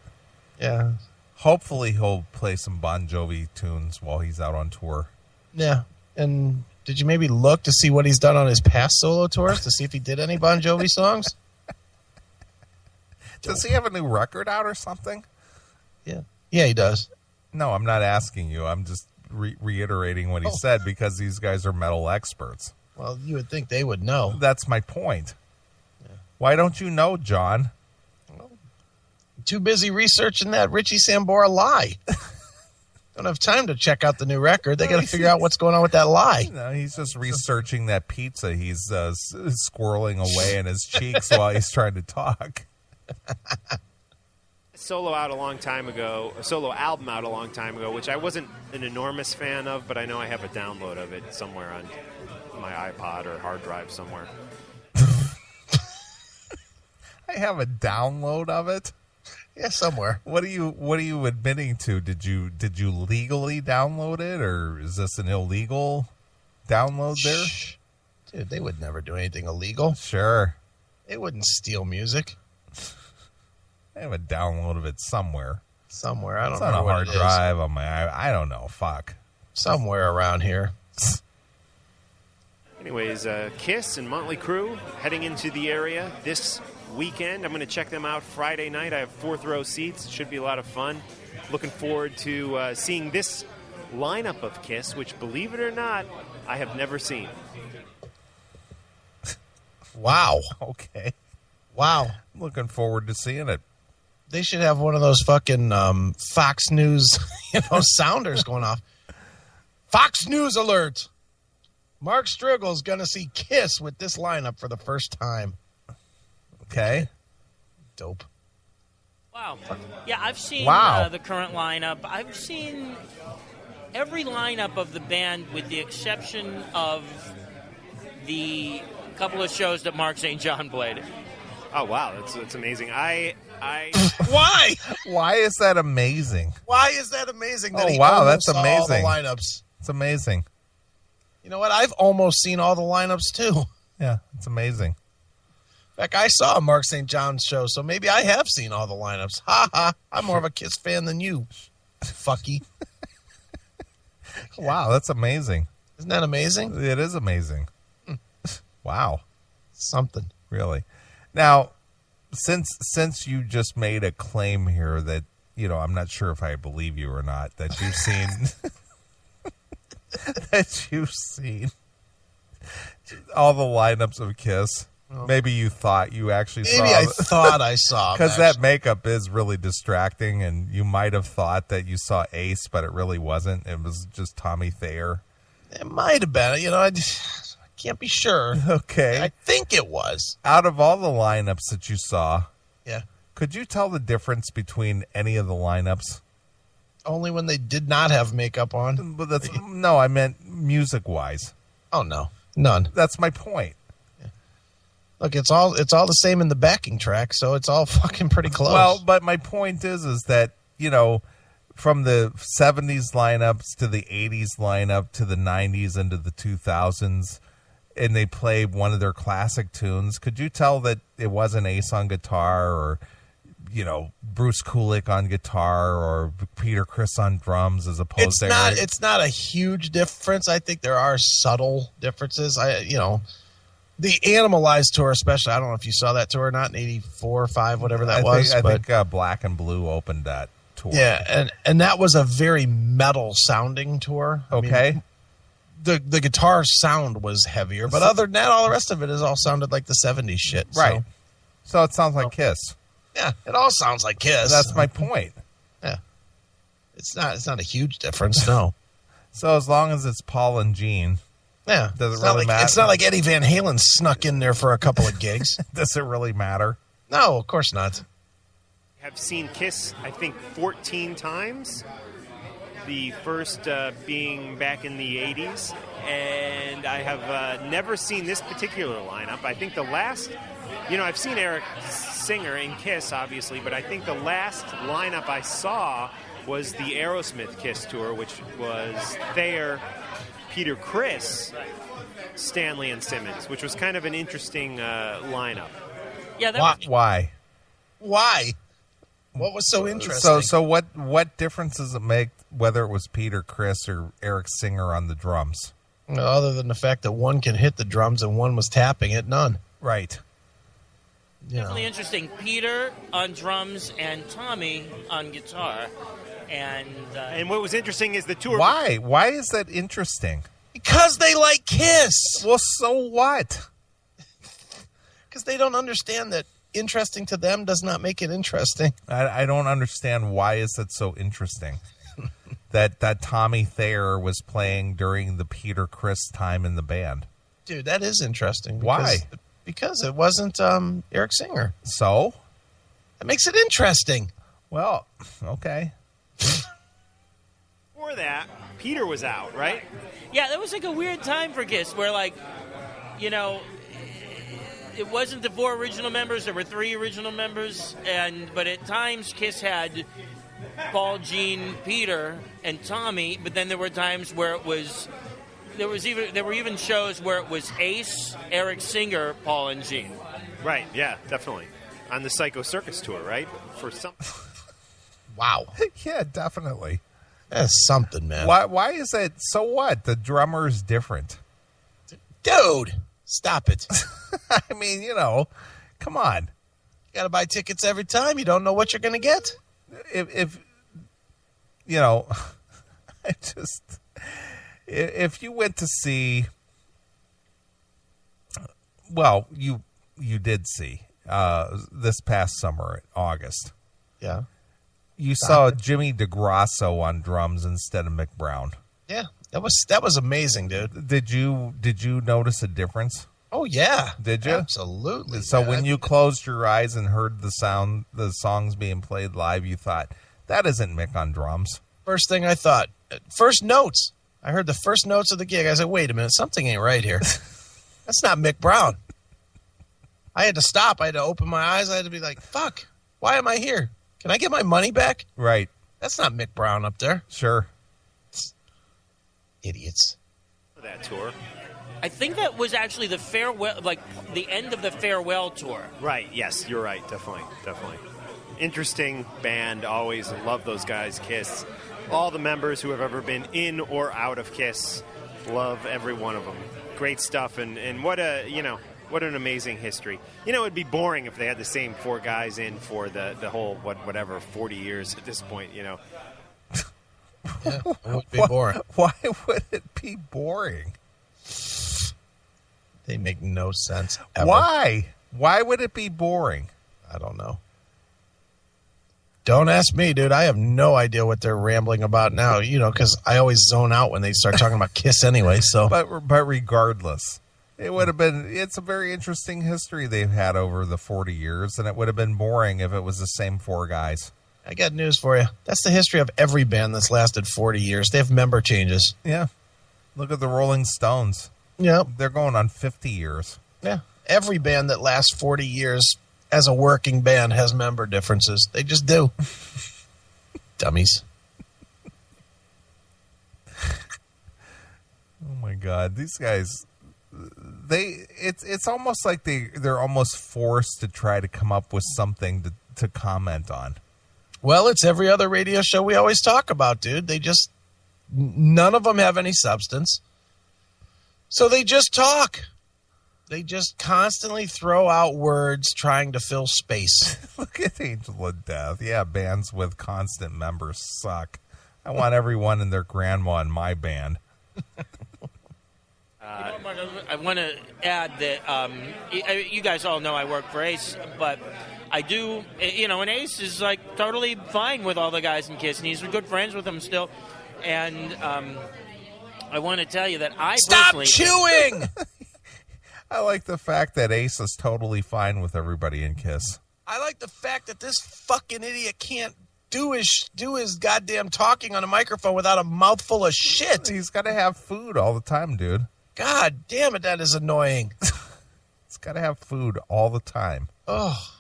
Yeah. Hopefully, he'll play some Bon Jovi tunes while he's out on tour. Yeah, and did you maybe look to see what he's done on his past solo tours to see if he did any Bon Jovi songs? Does he have a new record out or something? Yeah, he does. No, I'm not asking you. I'm just reiterating what he said because these guys are metal experts. Well, you would think they would know. That's my point. Yeah. Why don't you know, John? Well, too busy researching that Richie Sambora lie. Don't have time to check out the new record. They got to figure out what's going on with that lie. No, he's just researching that pizza he's squirreling away in his cheeks while he's trying to talk. Solo album out a long time ago, which I wasn't an enormous fan of, but I know I have a download of it somewhere on my iPod or hard drive somewhere. I have a download of it. Yeah, somewhere. What are you admitting to? Did you legally download it, or is this an illegal download there? Shh. Dude, they would never do anything illegal. Sure. They wouldn't steal music. I have a download of it somewhere. Somewhere. I don't know. It's on a hard drive on my. I don't know. Fuck. Somewhere around here. Anyways, Kiss and Motley Crue heading into the area this weekend. I'm going to check them out Friday night. I have fourth row seats. It should be a lot of fun. Looking forward to seeing this lineup of Kiss, which, believe it or not, I have never seen. Wow. Okay. Wow. Looking forward to seeing it. They should have one of those fucking Fox News, sounders going off. Fox News alert! Mark-Strigl is going to see Kiss with this lineup for the first time. Okay. Dope. Wow. Yeah, I've seen the current lineup. I've seen every lineup of the band with the exception of the couple of shows that Mark St. John played. Oh, wow. That's amazing. I Why? Why is that amazing? Why is that amazing? That That's amazing. All the lineups. It's amazing. You know what? I've almost seen all the lineups, too. Yeah, it's amazing. In fact, I saw a Mark St. John's show, so maybe I have seen all the lineups. Ha ha. I'm more of a Kiss fan than you. Fucky. Wow, that's amazing. Isn't that amazing? It is amazing. Wow. Something. Really. Now, since you just made a claim here that, I'm not sure if I believe you or not, that you've seen all the lineups of Kiss. Maybe you thought you actually saw. Maybe I thought I saw. Because that makeup is really distracting, and you might have thought that you saw Ace, but it really wasn't. It was just Tommy Thayer. It might have been. I can't be sure. Okay. I think it was. Out of all the lineups that you saw, yeah, could you tell the difference between any of the lineups? Only when they did not have makeup on. But no, I meant music-wise. Oh, no. None. That's my point. Look, it's all the same in the backing track, so it's all fucking pretty close. Well, but my point is that, from the 70s lineups to the 80s lineup to the 90s into the 2000s, and they play one of their classic tunes, could you tell that it wasn't Ace on guitar or Bruce Kulick on guitar or Peter Criss on drums as opposed to It's not a huge difference. I think there are subtle differences. The Animalized tour, especially. I don't know if you saw that tour or not in '84 or '5, whatever that was. I think Black and Blue opened that tour. Yeah, and that was a very metal sounding tour. Okay. I mean, the guitar sound was heavier, but other than that, all the rest of it all sounded like the '70s shit. Right. So it sounds like Kiss. Yeah, it all sounds like Kiss. That's my point. Yeah. It's not a huge difference, no. So as long as it's Paul and Gene, yeah, does it really matter? It's not like Eddie Van Halen snuck in there for a couple of gigs. Does it really matter? No, of course not. I've seen Kiss, I think, 14 times. The first being back in the 80s. And I have never seen this particular lineup. I think the last... I've seen Eric Singer in Kiss, obviously, but I think the last lineup I saw was the Aerosmith Kiss tour, which was Thayer, Peter Criss, Stanley, and Simmons, which was kind of an interesting lineup. Yeah. Why? Why? What was so interesting? So what difference does it make whether it was Peter Criss or Eric Singer on the drums? Other than the fact that one can hit the drums and one was tapping it, none. Right. Definitely interesting. Peter on drums and Tommy on guitar. And what was interesting is the tour. Why? Why is that interesting? Because they like Kiss. Well, so what? Because they don't understand that interesting to them does not make it interesting. I don't understand why is that so interesting. that Tommy Thayer was playing during the Peter Criss time in the band. Dude, that is interesting. Why? Because it wasn't Eric Singer. So? That makes it interesting. Well, okay. Before that, Peter was out, right? Yeah, that was like a weird time for Kiss where, it wasn't the 4 original members. There were 3 original members. But at times, Kiss had Paul, Gene, Peter, and Tommy. But then there were times where it was... There were even shows where it was Ace, Eric Singer, Paul, and Gene. Right, yeah, definitely. On the Psycho Circus tour, right? For some. Wow. Yeah, definitely. That's something, man. Why is it? So what? The drummer's different. Dude, stop it. I mean, come on. You got to buy tickets every time. You don't know what you're going to get. If if you went to see, well, you did see this past summer, August. Yeah. You saw Jimmy DeGrasso on drums instead of Mick Brown. Yeah, that was amazing, dude. Did you notice a difference? Oh yeah, did you? Absolutely. So when you closed your eyes and heard the songs being played live, you thought that isn't Mick on drums. First thing I thought, first notes. I heard the first notes of the gig. I said, wait a minute, something ain't right here. That's not Mick Brown. I had to stop. I had to open my eyes. I had to be like, fuck, why am I here? Can I get my money back? Right. That's not Mick Brown up there. Sure. Idiots. That tour. I think that was actually the farewell, the end of the farewell tour. Right, yes, you're right. Definitely. Interesting band. Always love those guys, Kiss. All the members who have ever been in or out of Kiss, love every one of them. Great stuff, and what an amazing history. It'd be boring if they had the same 4 guys in for the whole 40 years at this point. Yeah, it would be boring. Why would it be boring? They make no sense ever. Why? Why would it be boring? I don't know. Don't ask me, dude. I have no idea what they're rambling about now, because I always zone out when they start talking about Kiss anyway. So, But regardless, it would have been, it's a very interesting history they've had over the 40 years, and it would have been boring if it was the same 4 guys. I got news for you. That's the history of every band that's lasted 40 years. They have member changes. Yeah. Look at the Rolling Stones. Yeah. They're going on 50 years. Yeah. Every band that lasts 40 years as a working band has member differences. They just do. Dummies. Oh my God. These guys, it's almost like they're almost forced to try to come up with something to comment on? Well, it's every other radio show we always talk about, dude. None of them have any substance. So they just talk. They just constantly throw out words trying to fill space. Look at Angel of Death. Yeah, bands with constant members suck. I want everyone and their grandma in my band. I want to add that you guys all know I work for Ace, but I do, and Ace is like totally fine with all the guys in KISS, and he's good friends with them still. And I want to tell you that I personally... Stop chewing! I like the fact that Ace is totally fine with everybody in KISS. I like the fact that this fucking idiot can't do his goddamn talking on a microphone without a mouthful of shit. He's got to have food all the time, dude. God damn it, that is annoying. He's got to have food all the time. Oh.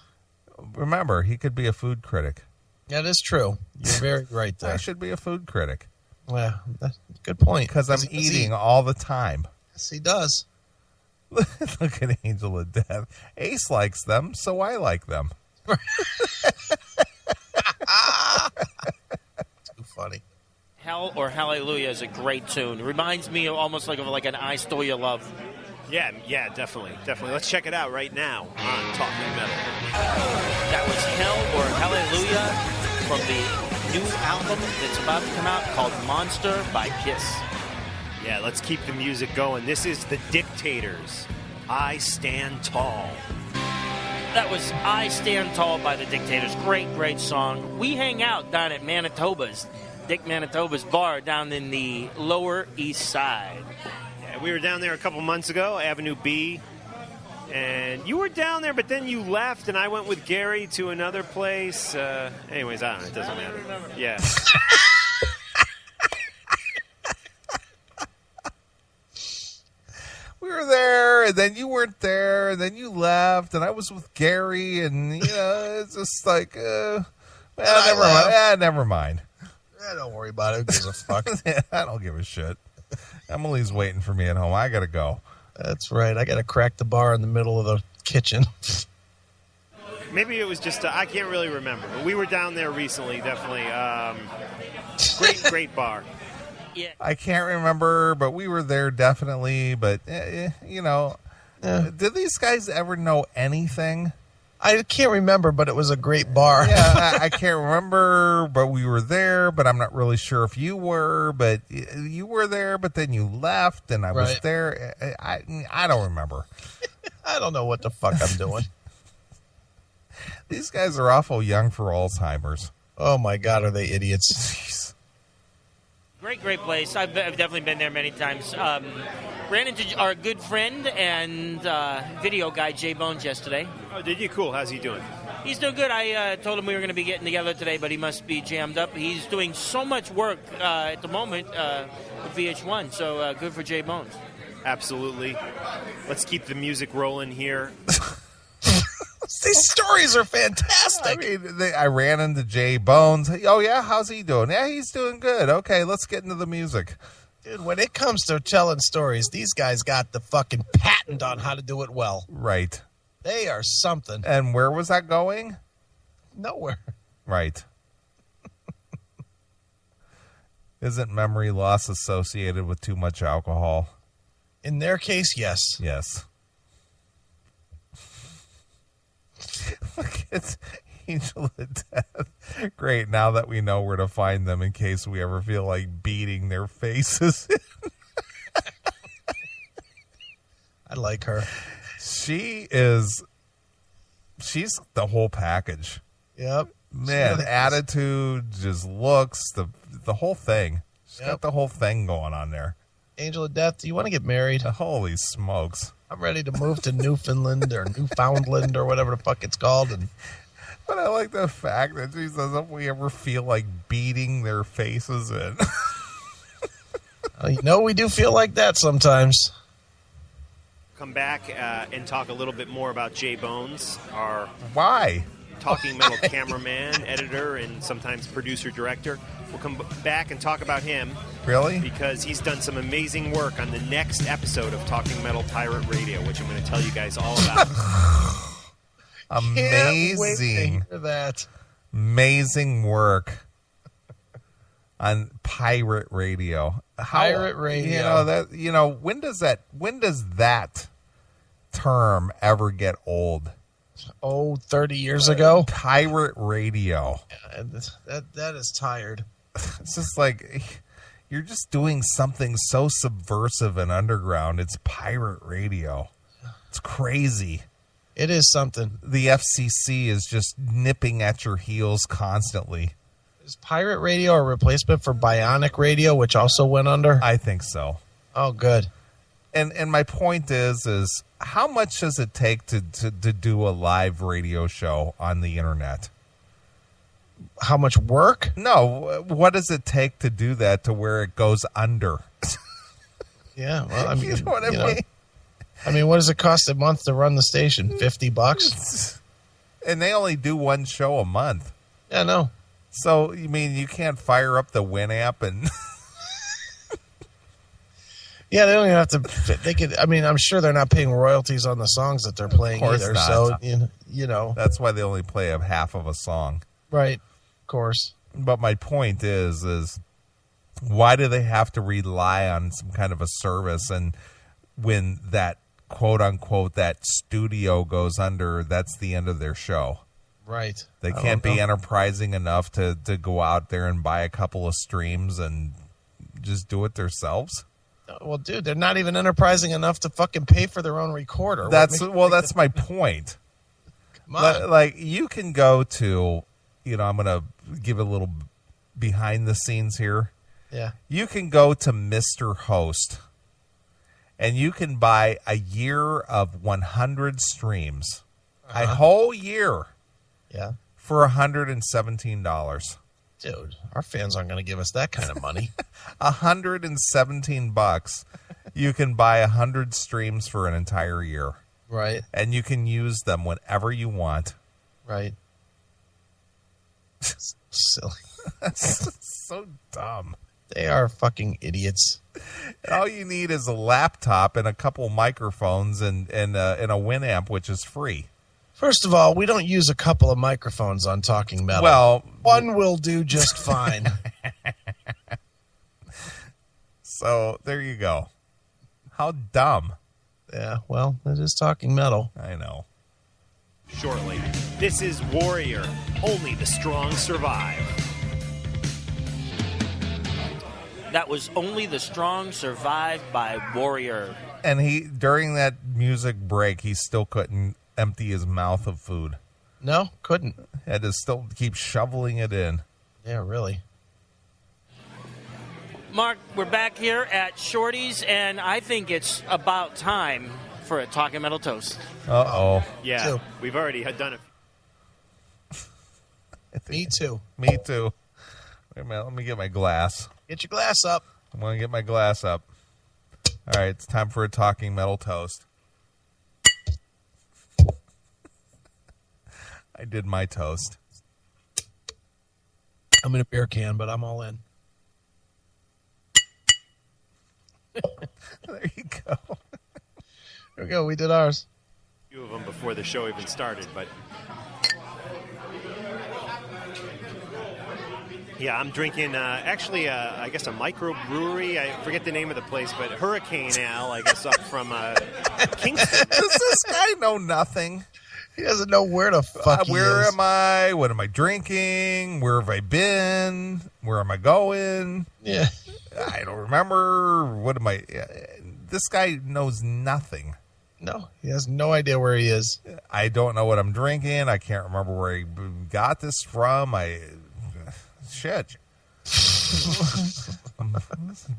Remember, he could be a food critic. That is true. You're very right there. I should be a food critic. Yeah, that's a good point. Because I'm eating all the time. Yes, he does. Look at Angel of Death. Ace likes them, so I like them. Too funny. Hell or Hallelujah is a great tune. It reminds me almost like an I Stole Your Love. Yeah, definitely. Let's check it out right now on Talking Metal. That was Hell or Hallelujah from the new album that's about to come out called Monster by KISS. Yeah, let's keep the music going. This is The Dictators. I Stand Tall. That was I Stand Tall by The Dictators. Great song. We hang out down at Dick Manitoba's bar down in the Lower East Side. Yeah, we were down there a couple months ago, Avenue B. And you were down there, but then you left, and I went with Gary to another place. Anyways, I don't know. It doesn't matter. Yeah. We were there, and then you weren't there, and then you left, and I was with Gary, and, it's just like, never mind. Never mind. Don't worry about it. Who gives a fuck? I don't give a shit. Emily's waiting for me at home. I got to go. That's right. I got to crack the bar in the middle of the kitchen. Maybe it was just, I can't really remember. But we were down there recently, definitely. Great bar. Yeah. I can't remember, but we were there definitely. But, did these guys ever know anything? I can't remember, but it was a great bar. Yeah, I can't remember, but we were there, but I'm not really sure if you were, but you were there, but then you left, and I was there. I don't remember. I don't know what the fuck I'm doing. These guys are awful young for Alzheimer's. Oh, my God, are they idiots? Jeez. Great place. I've definitely been there many times. Ran into our good friend and video guy, Jay Bones, yesterday. Oh, did you? Cool. How's he doing? He's doing good. I told him we were going to be getting together today, but he must be jammed up. He's doing so much work at the moment with VH1, so good for Jay Bones. Absolutely. Let's keep the music rolling here. These stories are fantastic. I mean, I ran into Jay Bones. Oh, yeah? How's he doing? Yeah, he's doing good. Okay, let's get into the music. Dude, when it comes to telling stories, these guys got the fucking patent on how to do it well. Right. They are something. And where was that going? Nowhere. Right. Isn't memory loss associated with too much alcohol? In their case, yes. Yes. Look at Angel of Death. Great, now that we know where to find them in case we ever feel like beating their faces in. I like her. She's the whole package. Yep. Man, attitude, just looks, the whole thing. She's got the whole thing going on there. Angel of Death, do you want to get married? Holy smokes. I'm ready to move to Newfoundland or Newfoundland or whatever the fuck it's called. But I like the fact that she says, if we ever feel like beating their faces in. We do feel like that sometimes. Come back and talk a little bit more about Jay Bones, our Talking Metal cameraman, editor, and sometimes producer-director. We'll come back and talk about him. Really? Because he's done some amazing work on the next episode of Talking Metal Pirate Radio, which I'm going to tell you guys all about. Amazing. Can't wait to hear that. Amazing work on pirate radio. Pirate radio. When does that term ever get old? 30 years ago. Pirate radio. That is tired. It's just like you're just doing something so subversive and underground. It's pirate radio. It's crazy. It is something. The FCC is just nipping at your heels constantly. Is pirate radio a replacement for bionic radio, which also went under? I think so. Oh, good. And my point is how much does it take to do a live radio show on the internet? How much work? No. What does it take to do that to where it goes under? Yeah. Well, I mean, you know what I mean? I mean, what does it cost a month to run the station? $50? And they only do one show a month. Yeah, no. So, you mean you can't fire up the Winamp and... Yeah, they don't even have to. They could. I mean, I'm sure they're not paying royalties on the songs that they're playing either. Not. So you know, that's why they only play a half of a song, right? Of course. But my point is why do they have to rely on some kind of a service? And when that quote unquote that studio goes under, that's the end of their show. Right. They can't be enterprising enough to go out there and buy a couple of streams and just do it themselves. Well, dude, they're not even enterprising enough to fucking pay for their own recorder. That's my point. Come on. Like, you can go to, I'm going to give a little behind the scenes here. Yeah. You can go to Mr. Host, and you can buy a year of 100 streams, a whole year, for $117. Dude, our fans aren't going to give us that kind of money. $117. You can buy 100 streams for an entire year. Right. And you can use them whenever you want. Right. Silly. So dumb. They are fucking idiots. All you need is a laptop and a couple microphones and a Winamp, which is free. First of all, we don't use a couple of microphones on Talking Metal. Well, one will do just fine. So there you go. How dumb. Yeah, well, it is Talking Metal. I know. Shortly. This is Warrior. Only the strong survive. That was Only the Strong Survive by Warrior. And during that music break, he still couldn't empty his mouth of food. No, couldn't. Had to still keep shoveling it in. Yeah, really. Mark, we're back here at Shorty's, and I think it's about time for a Talking Metal Toast. Uh-oh. Yeah, we've already done it. Me too. Me too. Wait a minute, let me get my glass. Get your glass up. I'm going to get my glass up. All right, it's time for a Talking Metal Toast. I did my toast. I'm in a beer can, but I'm all in. There you go. There we go. We did ours. A few of them before the show even started, but... Yeah, I'm drinking, I guess a microbrewery. I forget the name of the place, but Hurricane Ale, I guess, up from Kingston. Does this guy know nothing? He doesn't know where the fuck he Where is. am I? What am I drinking? Where have I been? Where am I going? Yeah. I don't remember. What am I... This guy knows nothing. No, he has no idea where he is. I don't know what I'm drinking. I can't remember where he got this from. Shit.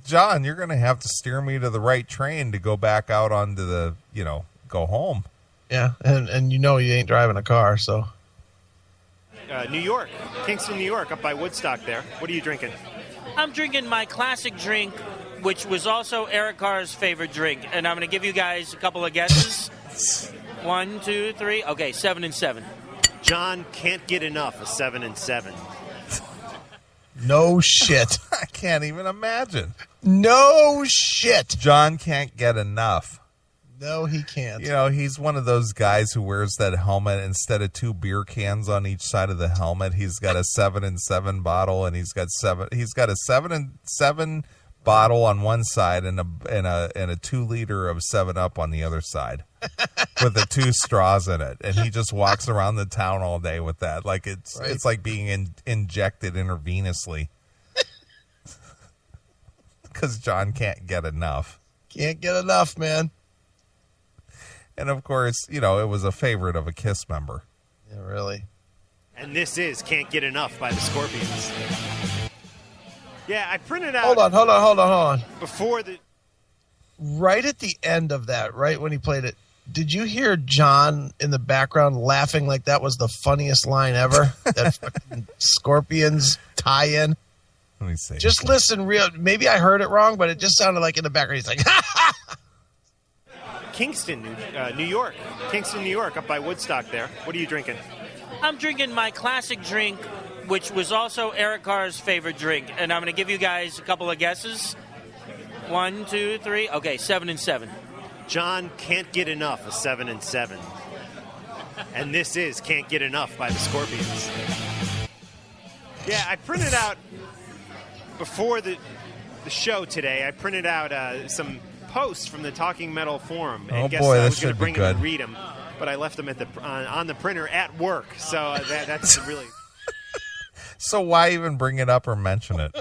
John, you're going to have to steer me to the right train to go back out onto the, go home. Yeah, and you ain't driving a car, so. New York, Kingston, New York, up by Woodstock there. What are you drinking? I'm drinking my classic drink, which was also Eric Carr's favorite drink. And I'm going to give you guys a couple of guesses. 1, 2, 3. Okay, 7 and 7. John can't get enough of 7 and 7. No shit. I can't even imagine. No shit. John can't get enough. No, he can't. You know, he's one of those guys who wears that helmet. Instead of 2 beer cans on each side of the helmet, he's got a 7 and 7 bottle, and he's got a 7 and 7 bottle on one side and a 2 liter of 7-Up on the other side with the 2 straws in it. And he just walks around the town all day with that. Like it's like being injected intravenously. Because John can't get enough. Can't get enough, man. And, of course, you know, it was a favorite of a KISS member. Yeah, really. And this is Can't Get Enough by the Scorpions. Yeah, I printed out... Hold on. Before the... Right at the end of that, right when he played it, did you hear John in the background laughing like that was the funniest line ever? That fucking Scorpions tie-in? Let me see. Just listen real... Maybe I heard it wrong, but it just sounded like in the background he's like, ha ha! Kingston, New York. Kingston, New York, up by Woodstock there. What are you drinking? I'm drinking my classic drink, which was also Eric Carr's favorite drink. And I'm going to give you guys a couple of guesses. 1, 2, 3. Okay, 7 and 7. John can't get enough of 7 and 7. And this is Can't Get Enough by the Scorpions. Yeah, I printed out, before the show today, I printed out some posts from the Talking Metal forum. And I was going to bring them good. and read them, but I left them at on the printer at work. So that's really... So why even bring it up or mention it?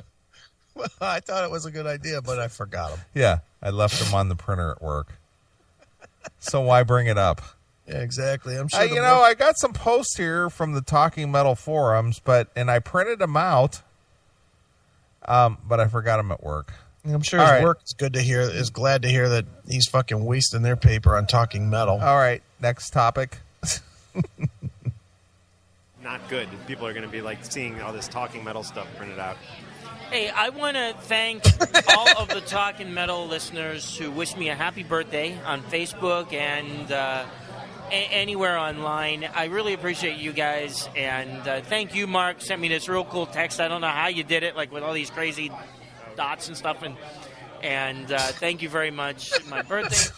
Well, I thought it was a good idea, but I forgot them. Yeah, I left them on the printer at work. So why bring it up? Yeah, exactly. I'm sure. I got some posts here from the Talking Metal forums, and I printed them out, but I forgot them at work. I'm sure his work is good to hear. Is glad to hear that he's fucking wasting their paper on Talking Metal. All right, next topic. Not good. People are going to be like seeing all this Talking Metal stuff printed out. Hey, I want to thank all of the Talking Metal listeners who wished me a happy birthday on Facebook and anywhere online. I really appreciate you guys, and thank you, Mark. Sent me this real cool text. I don't know how you did it, like with all these crazy dots and stuff, and thank you very much. My birthday.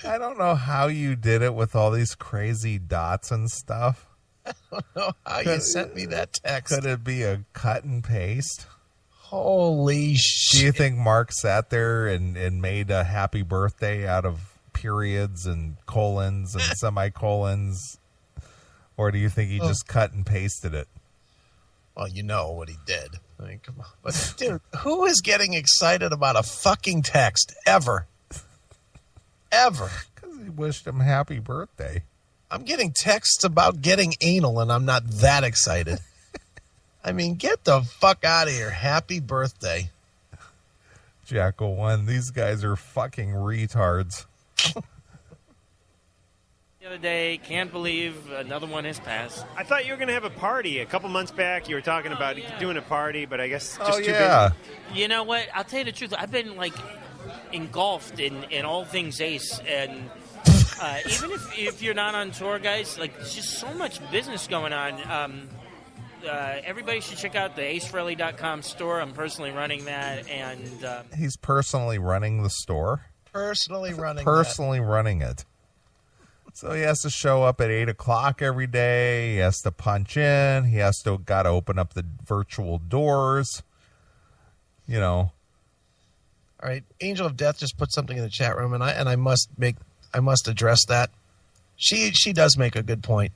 I don't know how you did it with all these crazy dots and stuff. I don't know how you sent me that text. Could it be a cut and paste? Holy shit. Do you think Mark sat there and made a happy birthday out of periods and colons and semicolons? Or do you think he just cut and pasted it? Well, you know what he did. I mean, come on. But, dude, who is getting excited about a fucking text ever? Ever. Because he wished him happy birthday. I'm getting texts about getting anal, and I'm not that excited. I mean, get the fuck out of here. Happy birthday. Jackal 1, these guys are fucking retards. The other day, can't believe another one has passed. I thought you were going to have a party. A couple months back, you were talking about doing a party, but I guess just too busy. You know what? I'll tell you the truth. I've been, like, engulfed in all things Ace, and even if you're not on tour, guys, like, there's just so much business going on. Everybody should check out the aceforellie.com store. I'm personally running that, and he's personally running the store. Personally running it. So he has to show up at 8:00 every day. He has to punch in. He has to got to open up the virtual doors. You know. All right, Angel of Death just put something in the chat room, and I must address that. She does make a good point.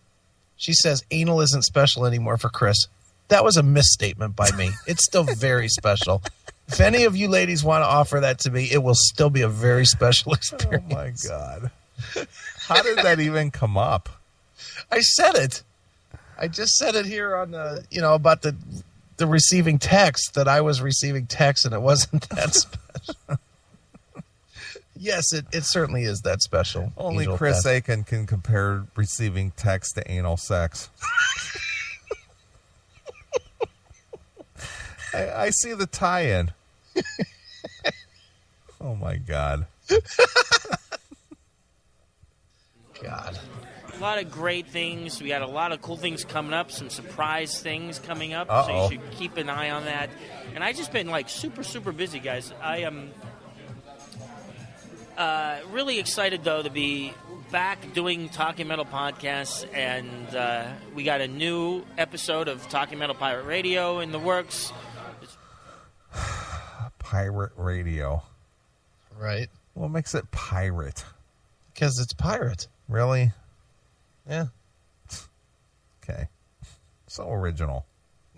She says anal isn't special anymore for Chris. That was a misstatement by me. It's still very special. If any of you ladies want to offer that to me, it will still be a very special experience. Oh my God. How did that even come up? I said it. I just said it here on the, about the receiving text, that I was receiving text and it wasn't that special. Yes, it certainly is that special. Only chris-akin can compare receiving text to anal sex. I see the tie-in. Oh my God. God. A lot of great things. We got a lot of cool things coming up, some surprise things coming up. Uh-oh. So you should keep an eye on that. And I just been like super, super busy, guys. I am Really excited, though, to be back doing Talking Metal podcasts, and we got a new episode of Talking Metal Pirate Radio in the works. Pirate Radio. Right. What makes it pirate? Because it's pirate. Really? Yeah. Okay. So original.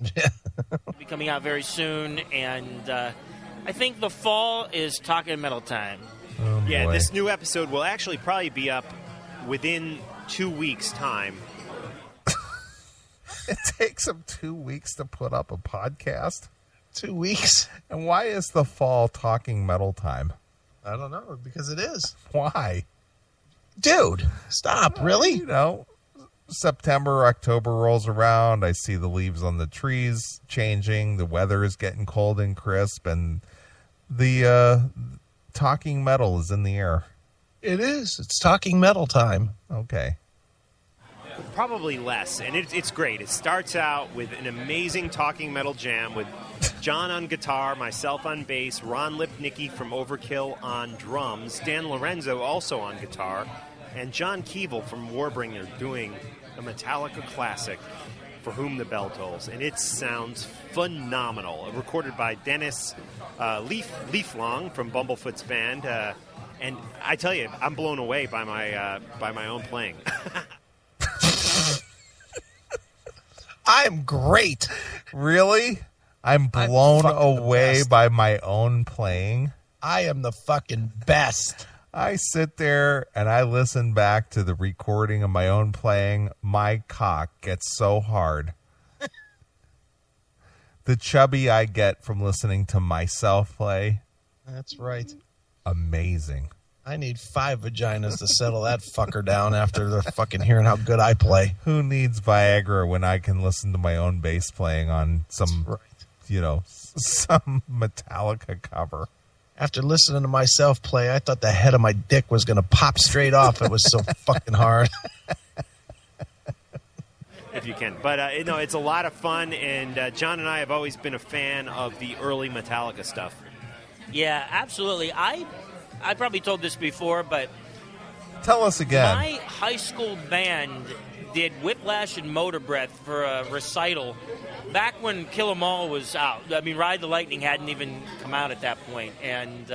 Yeah. It'll be coming out very soon, and I think the fall is Talking Metal time. Oh, yeah, boy. this new episode will actually probably be up within 2 weeks' time. It takes them 2 weeks to put up a podcast? 2 weeks? And why is the fall Talking Metal time? I don't know, because it is. Why? Dude, stop. Really? You know, September, October rolls around. I see the leaves on the trees changing. The weather is getting cold and crisp, and the Talking Metal is in the air. It is. It's Talking Metal time. Okay. Probably less, and it's great. It starts out with an amazing Talking Metal jam with John on guitar, myself on bass, Ron Lipnicki from Overkill on drums, Dan Lorenzo also on guitar, and John Keeble from Warbringer doing a Metallica classic, For Whom the Bell Tolls. And it sounds phenomenal. Recorded by Dennis Leaflong from Bumblefoot's band. And I tell you, I'm blown away by my own playing. I'm great. Really? I'm blown away by my own playing. I am the fucking best. I sit there and I listen back to the recording of my own playing. My cock gets so hard. The chubby I get from listening to myself play. That's right. Amazing. I need 5 vaginas to settle that fucker down after the fucking hearing how good I play. Who needs Viagra when I can listen to my own bass playing on some, some Metallica cover? After listening to myself play, I thought the head of my dick was going to pop straight off. It was so fucking hard. If you can. But, it's a lot of fun, and John and I have always been a fan of the early Metallica stuff. Yeah, absolutely. I probably told this before, but tell us again. My high school band did Whiplash and Motor Breath for a recital back when Kill 'Em All was out. I mean, Ride the Lightning hadn't even come out at that point. And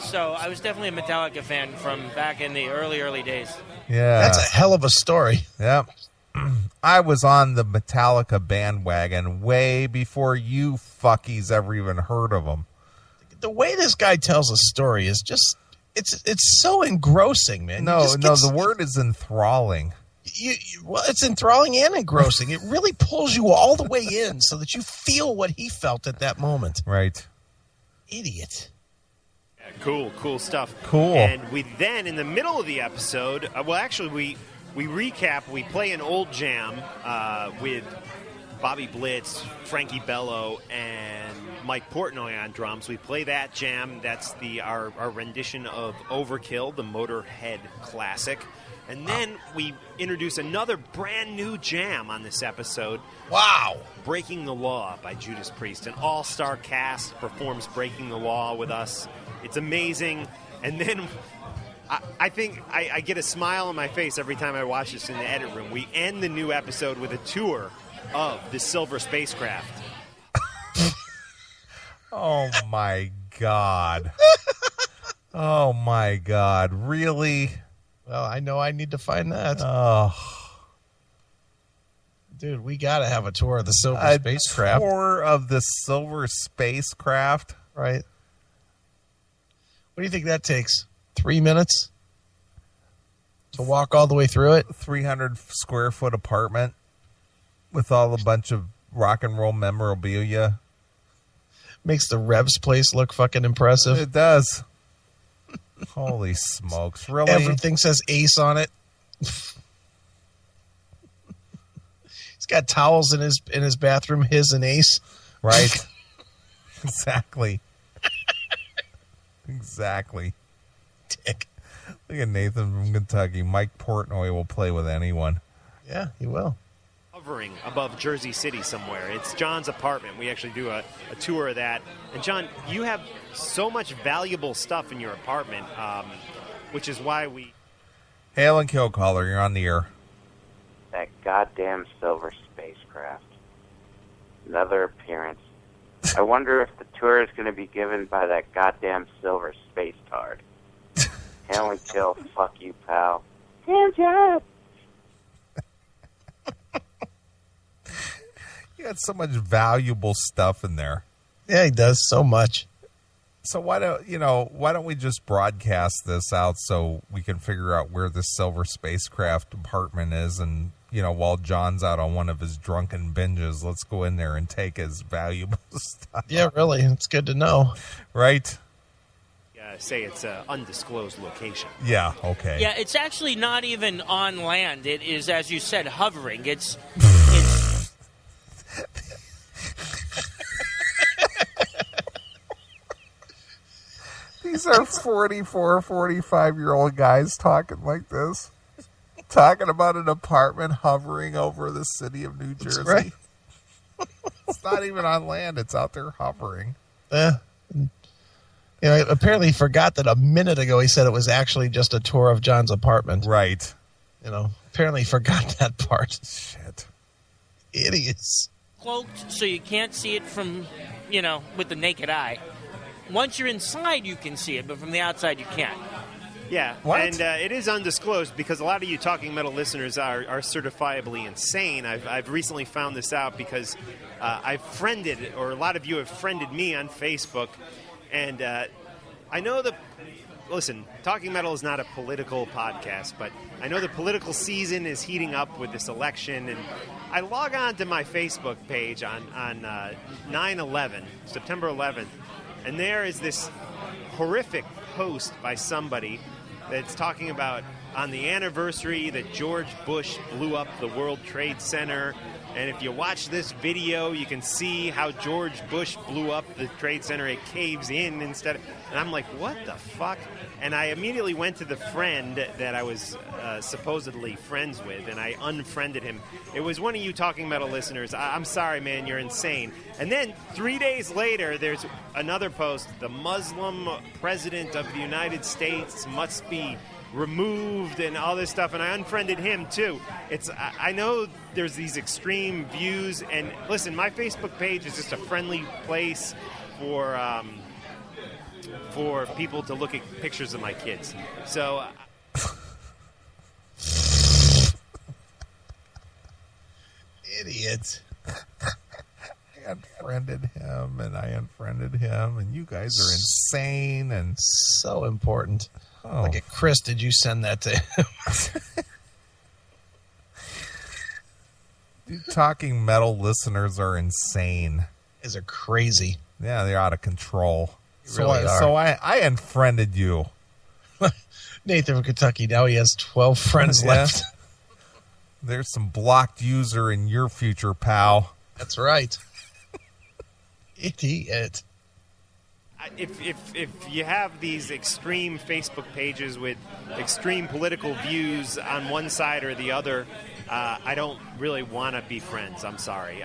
so I was definitely a Metallica fan from back in the early days. Yeah. That's a hell of a story. Yep. I was on the Metallica bandwagon way before you fuckies ever even heard of them. The way this guy tells a story is just, it's so engrossing, man. No, the word is enthralling. Well, it's enthralling and engrossing. It really pulls you all the way in so that you feel what he felt at that moment. Right. Idiot. Yeah, cool stuff. Cool. And we then, in the middle of the episode, we recap, we play an old jam with Bobby Blitz, Frankie Bello, and Mike Portnoy on drums. We play that jam. That's our rendition of Overkill, the Motorhead classic. And then we introduce another brand new jam on this episode. Wow. Breaking the Law by Judas Priest. An all-star cast performs Breaking the Law with us. It's amazing. And then I think I get a smile on my face every time I watch this in the edit room. We end the new episode with a tour of the Silver Spacecraft. Oh, my God. Oh, my God. Really? Well, I know I need to find that. Oh. Dude, we got to have a tour of the Silver Spacecraft. A tour of the Silver Spacecraft? Right. What do you think that takes? 3 minutes? To walk all the way through it? 300 square foot apartment with all a bunch of rock and roll memorabilia. Makes the Revs place look fucking impressive. It does. Holy smokes. Really? Everything says Ace on it. He's got towels in his bathroom, his and Ace. Right. Exactly. Exactly. Dick. Look at Nathan from Kentucky. Mike Portnoy will play with anyone. Yeah, he will. hovering above Jersey City somewhere. It's John's apartment. We actually do a tour of that. And John, you have so much valuable stuff in your apartment, which is why we... Hail and Kill Caller, you're on the air. That goddamn silver spacecraft. Another appearance. I wonder if the tour is going to be given by that goddamn silver space tard. Hail and Kill, fuck you, pal. Hands up! You got so much valuable stuff in there. Yeah, he does so much. So why don't we just broadcast this out so we can figure out where the silver spacecraft apartment is, and while John's out on one of his drunken binges, let's go in there and take his valuable stuff. Yeah, really, it's good to know, right? Say it's an undisclosed location. Yeah. Okay. Yeah, it's actually not even on land. It is, as you said, hovering. It's These are 44, 45-year-old guys talking like this. Talking about an apartment hovering over the city of New Jersey. Right. It's not even on land. It's out there hovering. Apparently he forgot that a minute ago he said it was actually just a tour of John's apartment. Right. Apparently he forgot that part. Shit. Idiots. Cloaked so you can't see it from, with the naked eye. Once you're inside, you can see it, but from the outside, you can't. Yeah, what? And it is undisclosed because a lot of you Talking Metal listeners are certifiably insane. I've recently found this out because I've friended, or a lot of you have friended me on Facebook, and I know that, listen, Talking Metal is not a political podcast, but I know the political season is heating up with this election, and I log on to my Facebook page on 9/11, September 11th, and there is this horrific post by somebody that's talking about on the anniversary that George Bush blew up the World Trade Center. And if you watch this video, you can see how George Bush blew up the Trade Center. It caves in instead of... And I'm like, what the fuck? And I immediately went to the friend that I was supposedly friends with, and I unfriended him. It was one of you Talking Metal listeners. I'm sorry, man, you're insane. And then 3 days later, there's another post. The Muslim president of the United States must be removed and all this stuff, and I unfriended him too. I know there's these extreme views, and listen, my Facebook page is just a friendly place for people to look at pictures of my kids. So idiots. I unfriended him, and I unfriended him, and you guys are insane and so important. Oh. Look at Chris. Did you send that to him? Dude, Talking Metal listeners are insane. These are crazy. Yeah, they're out of control. Really are. So I unfriended you. Nathan from Kentucky. Now he has 12 friends left. There's some blocked user in your future, pal. That's right. Idiot. If you have these extreme Facebook pages with extreme political views on one side or the other, I don't really want to be friends. I'm sorry.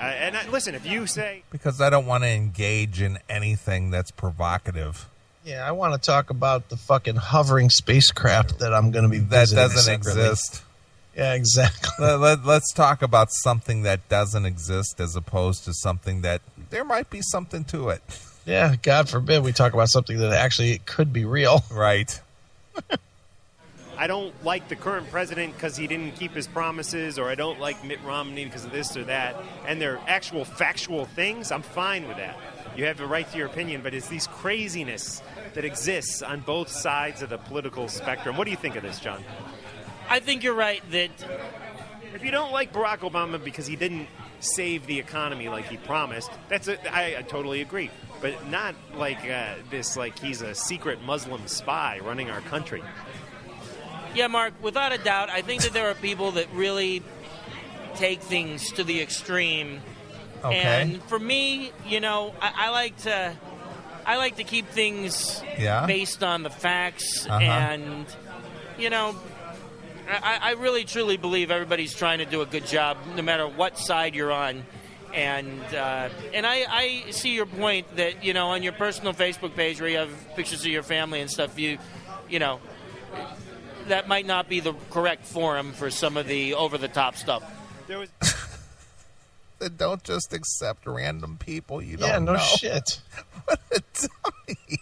Listen, if you say... Because I don't want to engage in anything that's provocative. Yeah, I want to talk about the fucking hovering spacecraft that I'm going to be visiting. That doesn't separately. exist. Yeah, exactly. Let's talk about something that doesn't exist as opposed to something that there might be something to it. Yeah, God forbid we talk about something that actually could be real. Right. I don't like the current president because he didn't keep his promises, or I don't like Mitt Romney because of this or that, and they're actual factual things, I'm fine with that. You have the right to your opinion, but it's these craziness that exists on both sides of the political spectrum. What do you think of this, John? I think you're right that if you don't like Barack Obama because he didn't save the economy like he promised, I totally agree. But not like this, like he's a secret Muslim spy running our country. Yeah, Mark, without a doubt, I think that there are people that really take things to the extreme. Okay. And for me, I like to keep things based on the facts, and I really, truly believe everybody's trying to do a good job, no matter what side you're on. And I see your point that, you know, on your personal Facebook page where you have pictures of your family and stuff, you know, that might not be the correct forum for some of the over-the-top stuff. Don't just accept random people you don't know. Yeah, no shit. What a dummy.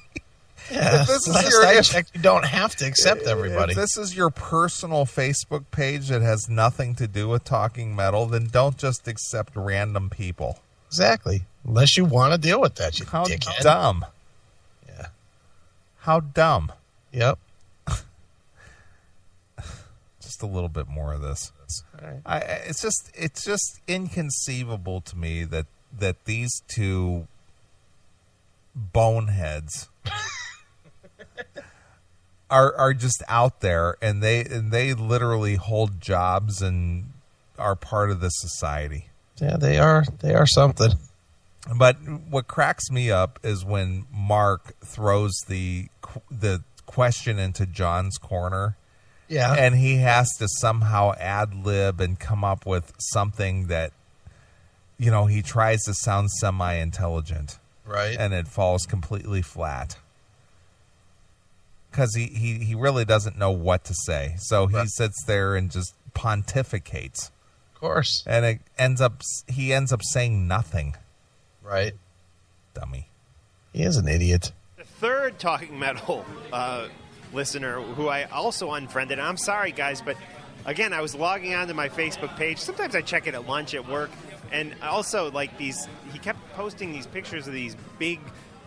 Yeah, if this last is your, I checked, you don't have to accept everybody. If this is your personal Facebook page that has nothing to do with talking metal, then don't just accept random people. Exactly. Unless you want to deal with that, you How dickhead. dumb. Yeah. How dumb. Yep. Just a little bit more of this. Right. It's just inconceivable to me that these two boneheads are just out there and they literally hold jobs and are part of this society. Yeah, they are something. But what cracks me up is when Mark throws the question into John's corner. Yeah. And he has to somehow ad-lib and come up with something that, you know, he tries to sound semi-intelligent. Right. And it falls completely flat. Because he really doesn't know what to say. So he sits there and just pontificates. Of course. And he ends up saying nothing. Right. Dummy. He is an idiot. The third Talking Metal listener who I also unfriended. And I'm sorry, guys, but again, I was logging onto my Facebook page. Sometimes I check it at lunch at work. And also, like, he kept posting these pictures of these big,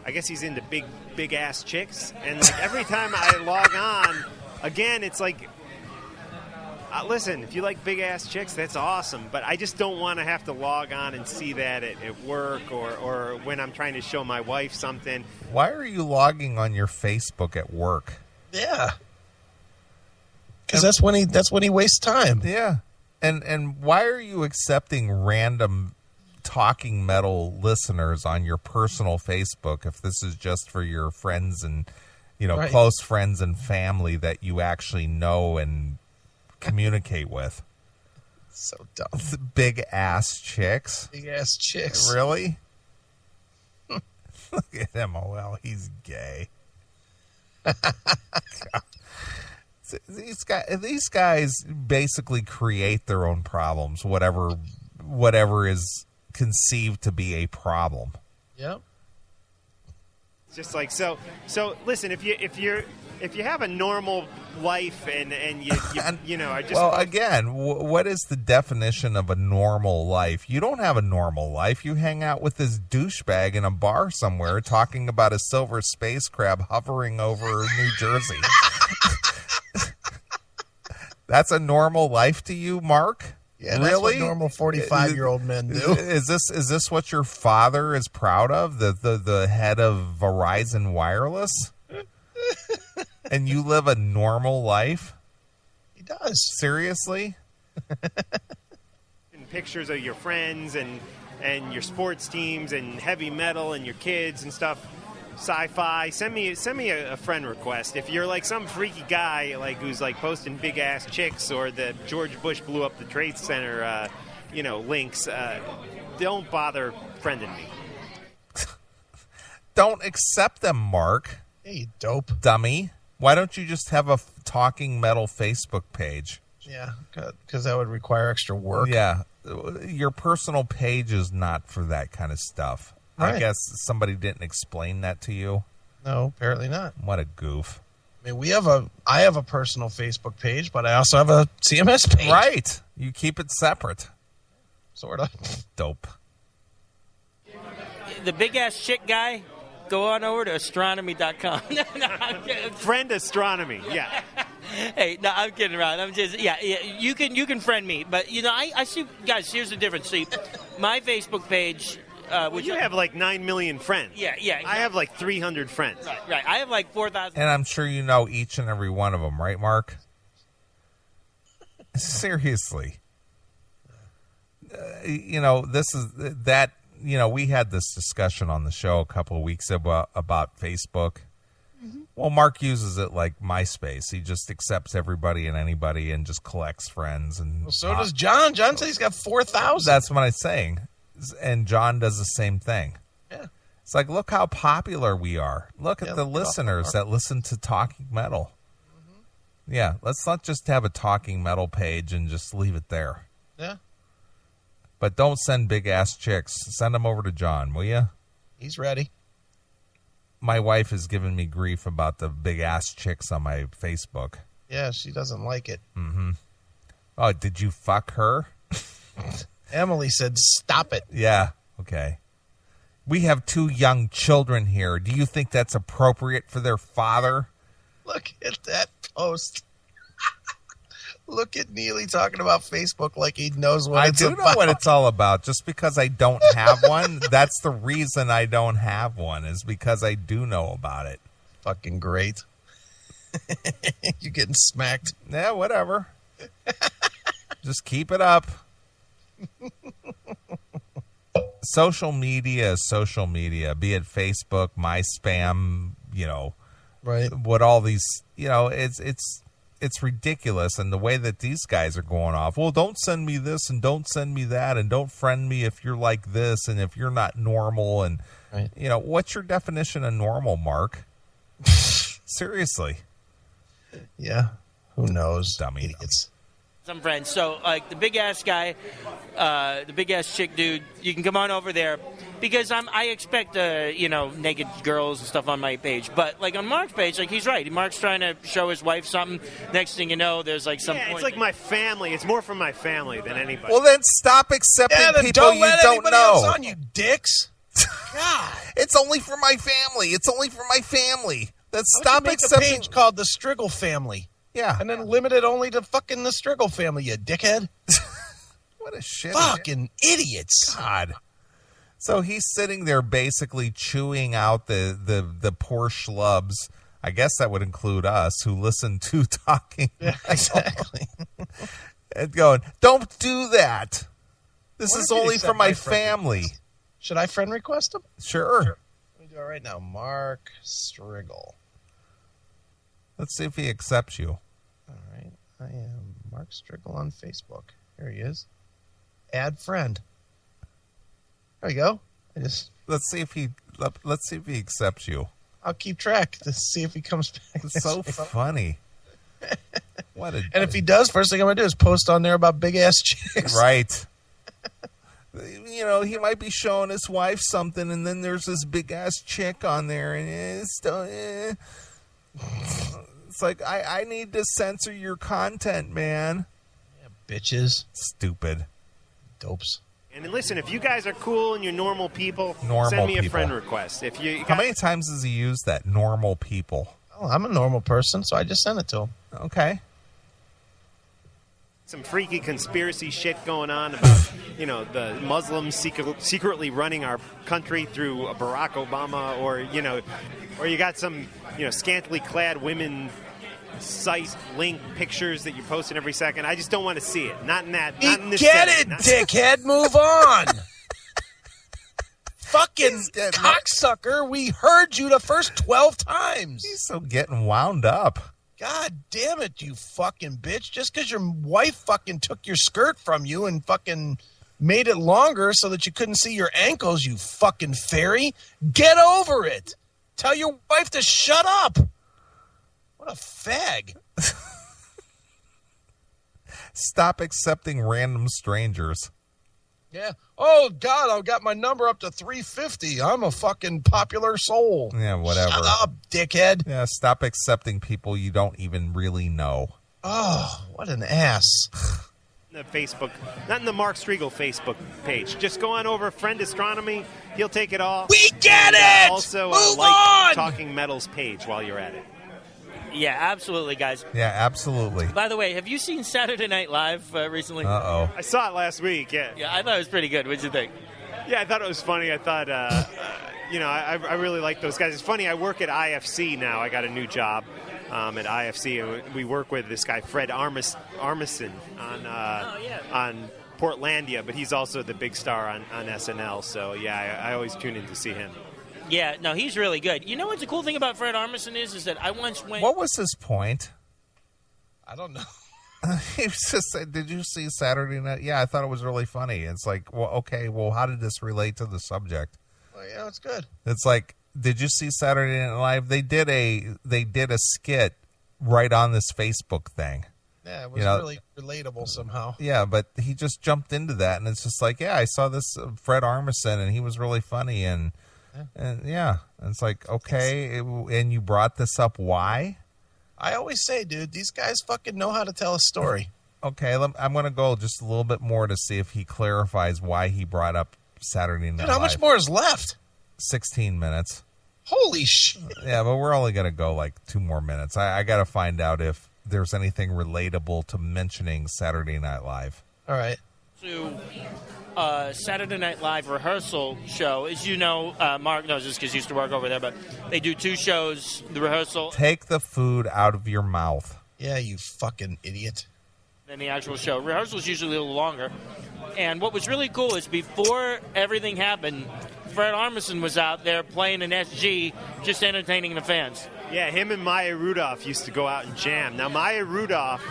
I guess he's into big ass chicks. And like every time I log on, again, it's like, listen, if you like big ass chicks, that's awesome. But I just don't want to have to log on and see that at work or when I'm trying to show my wife something. Why are you logging on your Facebook at work? Yeah. Because that's when he wastes time. Yeah. And why are you accepting random talking metal listeners on your personal Facebook if this is just for your friends and, you know, close friends and family that you actually know and communicate with? So dumb. Big ass chicks. Big ass chicks. Really? Look at him. Oh, well, he's gay. These guys basically create their own problems, whatever is conceived to be a problem. Yep. Just like so. Listen, if you have a normal life and you know, I just again, what is the definition of a normal life? You don't have a normal life. You hang out with this douchebag in a bar somewhere talking about a silver space crab hovering over New Jersey. That's a normal life to you, Mark? Yeah, that's what normal 45-year-old men do. Is this what your father is proud of? The head of Verizon Wireless? And you live a normal life? He does. Seriously? And pictures of your friends and your sports teams and heavy metal and your kids and stuff. Sci-fi. Send me a friend request if you're like some freaky guy like who's like posting big ass chicks or the George Bush blew up the Trade Center links. Don't bother friending me. Don't accept them, Mark. Yeah, you dope dummy. Why don't you just have a talking metal Facebook page? Yeah, because that would require extra work. Yeah, your personal page is not for that kind of stuff. Right. I guess somebody didn't explain that to you. No, apparently not. What a goof. I mean, I have a personal Facebook page, but I also have a CMS page. Right. You keep it separate. Sort of. Dope. The big ass chick guy, go on over to astronomy.com. Friend astronomy. Yeah. Hey, no, I'm kidding around. I'm just, you can friend me, but you know, I see, guys. Here's the difference. See, my Facebook page. You have like 9 million friends. Yeah. Exactly. I have like 300 friends. Right. I have like 4,000. And I'm sure you know each and every one of them, right, Mark? Seriously. This is that. We had this discussion on the show a couple of weeks about Facebook. Well, Mark uses it like MySpace. He just accepts everybody and anybody and just collects friends. And well, so does John. John said he's got 4,000. That's what I'm saying. And John does the same thing. Yeah. It's like, look how popular we are. Look at the listeners that listen to Talking Metal. Mm-hmm. Yeah, let's not just have a Talking Metal page and just leave it there. Yeah. But don't send big-ass chicks. Send them over to John, will you? He's ready. My wife has given me grief about the big-ass chicks on my Facebook. Yeah, she doesn't like it. Mm-hmm. Oh, did you fuck her? Emily said, stop it. Yeah, okay. We have 2 young children here. Do you think that's appropriate for their father? Look at that post. Look at Neeley talking about Facebook like he knows what it's about. I do know what it's all about. Just because I don't have one, that's the reason I don't have one, is because I do know about it. Fucking great. You're getting smacked. Yeah, whatever. Just keep it up. Social media is social media, be it Facebook, my spam, right? What all these, it's ridiculous. And the way that these guys are going off, well, don't send me this and don't send me that and don't friend me if you're like this and if you're not normal. And, right. What's your definition of normal, Mark? Seriously. Yeah. Who knows? Dummy. Idiots. Some friends. So, like, the big-ass guy, the big-ass chick dude, you can come on over there because I expect, naked girls and stuff on my page. But, like, on Mark's page, like, he's right. Mark's trying to show his wife something. Next thing you know, there's, like, some point. It's like my family. It's more from my family than anybody. Well, then stop accepting people don't you let don't anybody know. else on, you dicks. God. It's only for my family. It's only for my family. Then stop make accepting. a page called the Strigl family. Yeah. And then limit it only to fucking the Strigl family, you dickhead. What a shit. Fucking idiots. God. So he's sitting there basically chewing out the poor schlubs. I guess that would include us who listen to Talking Metal. Yeah, exactly. And going, don't do that. This is only for my family. Should I friend request him? Sure. Let me do it right now. Mark-strigl. Let's see if he accepts you. All right. I am Mark-strigl on Facebook. Here he is. Add friend. There we go. Let's see if he accepts you. I'll keep track to see if he comes back. It's so funny. And if he does, first thing I'm going to do is post on there about big-ass chicks. Right. He might be showing his wife something, and then there's this big-ass chick on there, and it's like, I need to censor your content, man. Yeah, bitches. Stupid. Dopes. And listen, if you guys are cool and you're normal people, normal send me people. a friend request. If you How many times has he used that, normal people? Oh, I'm a normal person, so I just sent it to him. Okay. Some freaky conspiracy shit going on about, the Muslims secretly running our country through Barack Obama, or you got some, scantily clad women site link pictures that you're posting every second. I just don't want to see it. Not in this Get setting. it, dickhead. Move on. Fucking cocksucker. We heard you the first 12 times. He's so getting wound up. God damn it, you fucking bitch. Just because your wife fucking took your skirt from you and fucking made it longer so that you couldn't see your ankles, you fucking fairy. Get over it. Tell your wife to shut up. What a fag. Stop accepting random strangers. Yeah. Oh, God, I've got my number up to 350. I'm a fucking popular soul. Yeah, whatever. Shut up, dickhead. Yeah, stop accepting people you don't even really know. Oh, what an ass. The Facebook, not in the mark-strigl Facebook page. Just go on over Friend Astronomy. He'll take it all. We get it! Also, Move like on! Talking Metal's page while you're at it. Yeah, absolutely, guys. Yeah, absolutely. By the way, have you seen Saturday Night Live recently? Uh-oh. I saw it last week, yeah. Yeah, I thought it was pretty good. What'd you think? Yeah, I thought it was funny. I thought, I really like those guys. It's funny, I work at IFC now. I got a new job at IFC, and we work with this guy, Fred Armisen, on Portlandia, but he's also the big star on SNL. So, yeah, I always tune in to see him. Yeah, no, he's really good. You know what the cool thing about Fred Armisen is that I once went... What was his point? I don't know. He was just saying, did you see Saturday Night? Yeah, I thought it was really funny. It's like, well, okay, well, how did this relate to the subject? Well, yeah, it's good. It's like, did you see Saturday Night Live? They did a skit right on this Facebook thing. Yeah, it was really relatable somehow. Yeah, but he just jumped into that, and it's just like, yeah, I saw this Fred Armisen, and he was really funny, and it's like, okay, and you brought this up, why? I always say, dude, these guys fucking know how to tell a story. Okay, I'm going to go just a little bit more to see if he clarifies why he brought up Saturday Night Live. Dude, how much more is left? 16 minutes. Holy shit. Yeah, but we're only going to go like 2 more minutes. I got to find out if there's anything relatable to mentioning Saturday Night Live. All right. To Saturday Night Live rehearsal show. As you know, Mark knows this because he used to work over there, but they do 2 shows, the rehearsal. Take the food out of your mouth. Yeah, you fucking idiot. Than the actual show. Rehearsal's usually a little longer. And what was really cool is before everything happened, Fred Armisen was out there playing an SG, just entertaining the fans. Yeah, him and Maya Rudolph used to go out and jam. Now, Maya Rudolph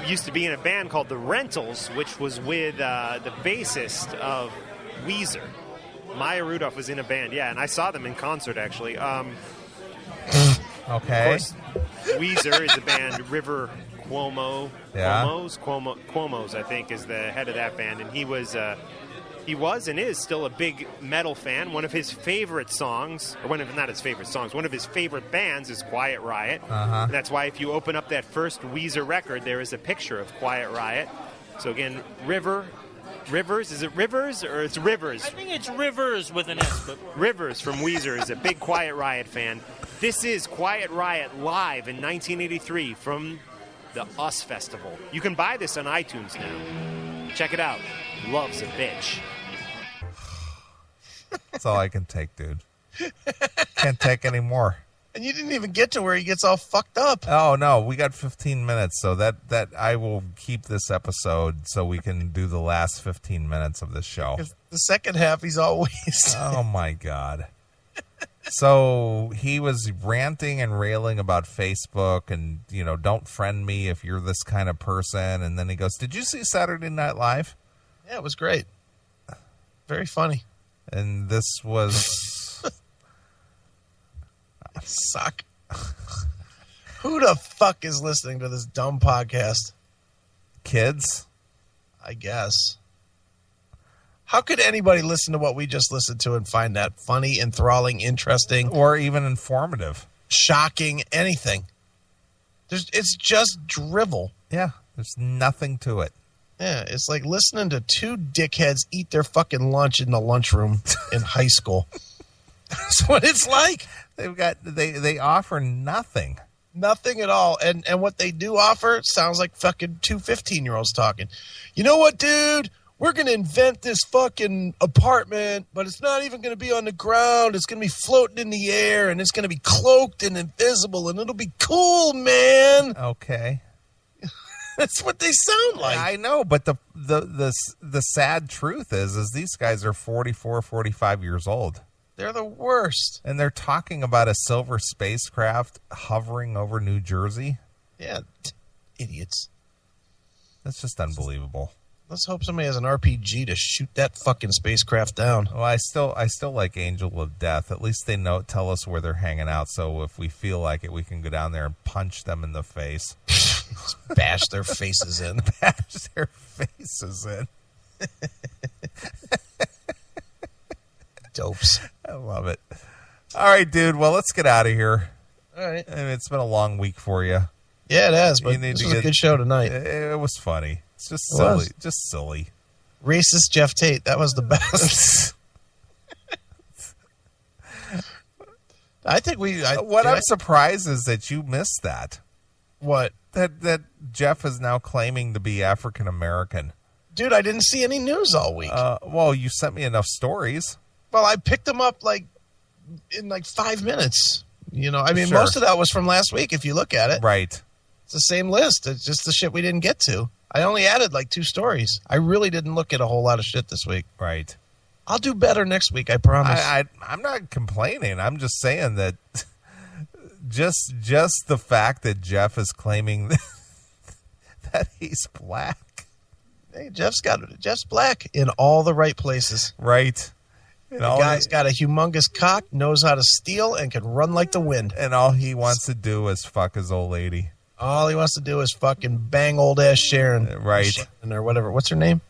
used to be in a band called The Rentals, which was with the bassist of Weezer. Maya Rudolph was in a band, yeah, and I saw them in concert, actually. Okay. Of course, Weezer is the band River Cuomo. Yeah. Cuomo's, I think, is the head of that band, and he was and is still a big metal fan. One of his favorite songs, or not his favorite songs, one of his favorite bands is Quiet Riot. Uh-huh. And that's why if you open up that first Weezer record, there is a picture of Quiet Riot. So again, Rivers, is it Rivers or it's Rivers? I think it's Rivers with an S. But Rivers from Weezer is a big Quiet Riot fan. This is Quiet Riot live in 1983 from the US Festival. You can buy this on iTunes now. Check it out. Love's a bitch. That's all I can take, dude. Can't take any more. And you didn't even get to where he gets all fucked up. Oh, no. We got 15 minutes, so that I will keep this episode so we can do the last 15 minutes of this show. The second half, he's always... Oh, my God. So he was ranting and railing about Facebook and, don't friend me if you're this kind of person. And then he goes, did you see Saturday Night Live? Yeah, it was great. Very funny. And this was... Suck. Who the fuck is listening to this dumb podcast? Kids? I guess. How could anybody listen to what we just listened to and find that funny, enthralling, interesting? Or even informative. Shocking, anything. It's just drivel. Yeah, there's nothing to it. Yeah, it's like listening to 2 dickheads eat their fucking lunch in the lunchroom in high school. That's what it's like. They offer nothing. Nothing at all. And what they do offer sounds like fucking 2 15-year-olds talking. You know what, dude? We're going to invent this fucking apartment, but it's not even going to be on the ground. It's going to be floating in the air, and it's going to be cloaked and invisible, and it'll be cool, man. Okay. That's what they sound like. I know, but the sad truth is these guys are 44, 45 years old. They're the worst. And they're talking about a silver spacecraft hovering over New Jersey. Yeah, idiots. That's just unbelievable. Let's hope somebody has an RPG to shoot that fucking spacecraft down. Well, I still like Angel of Death. At least they tell us where they're hanging out, so if we feel like it, we can go down there and punch them in the face. Just bash their faces in. Bash their faces in. Dopes. I love it. All right, dude. Well, let's get out of here. All right. I mean, it's been a long week for you. Yeah, it has, but this was a good show tonight. It was funny. It's just silly. Just silly. Racist Jeff Tate. That was the best. I think I'm surprised is that you missed that. What? That Jeff is now claiming to be African American. Dude, I didn't see any news all week. Well, you sent me enough stories. Well, I picked them up in 5 minutes. I mean, Sure. Most of that was from last week if you look at it. Right. It's the same list. It's just the shit we didn't get to. I only added 2 stories. I really didn't look at a whole lot of shit this week. Right. I'll do better next week, I promise. I'm not complaining. I'm just saying that just the fact that Jeff is claiming that he's black. Hey, Jeff's black in all the right places. Right. The guy's got a humongous cock, knows how to steal, and can run like the wind. And all he wants to do is fuck his old lady. All he wants to do is fucking bang old ass Sharon. Right. Sharon or whatever. What's her name?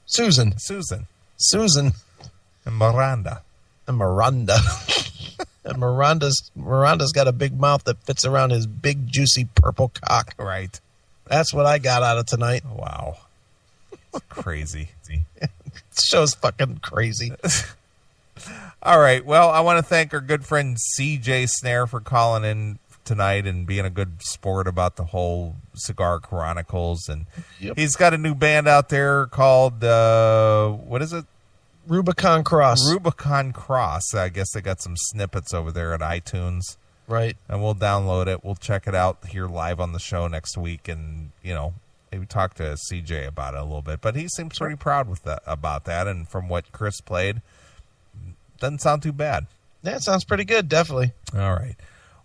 Susan. And Miranda. And Miranda's got a big mouth that fits around his big, juicy purple cock. Right. That's what I got out of tonight. Wow. Crazy. This show's fucking crazy. All right. Well, I want to thank our good friend CJ Snare for calling in tonight and being a good sport about the whole Cigar Chronicles. And he's got a new band out there called, what is it? Rubicon Cross. I guess they got some snippets over there at iTunes. Right. And we'll download it. We'll check it out here live on the show next week and, maybe talk to CJ about it a little bit. But he seems pretty proud about that. And from what Chris played, doesn't sound too bad. That sounds pretty good, definitely. All right.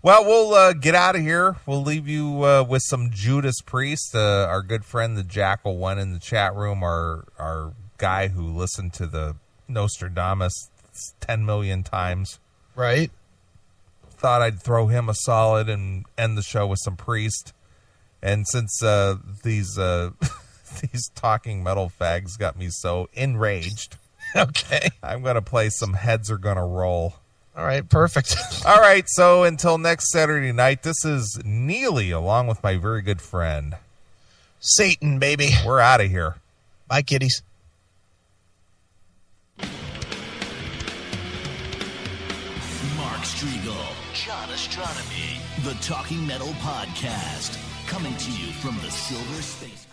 Well, we'll get out of here. We'll leave you with some Judas Priest. Our good friend, the Jackal, one in the chat room, our guy who listened to the Nostradamus 10 million times. Right. Thought I'd throw him a solid and end the show with some Priest. And since these talking metal fags got me so enraged, okay, I'm going to play some Heads Are Gonna Roll. All right, perfect. All right, so until next Saturday night, this is Neeley along with my very good friend Satan, baby. We're out of here. Bye, kiddies. Mark-strigl, John-ostronomy, the Talking Metal Podcast, coming to you from the Silver Space.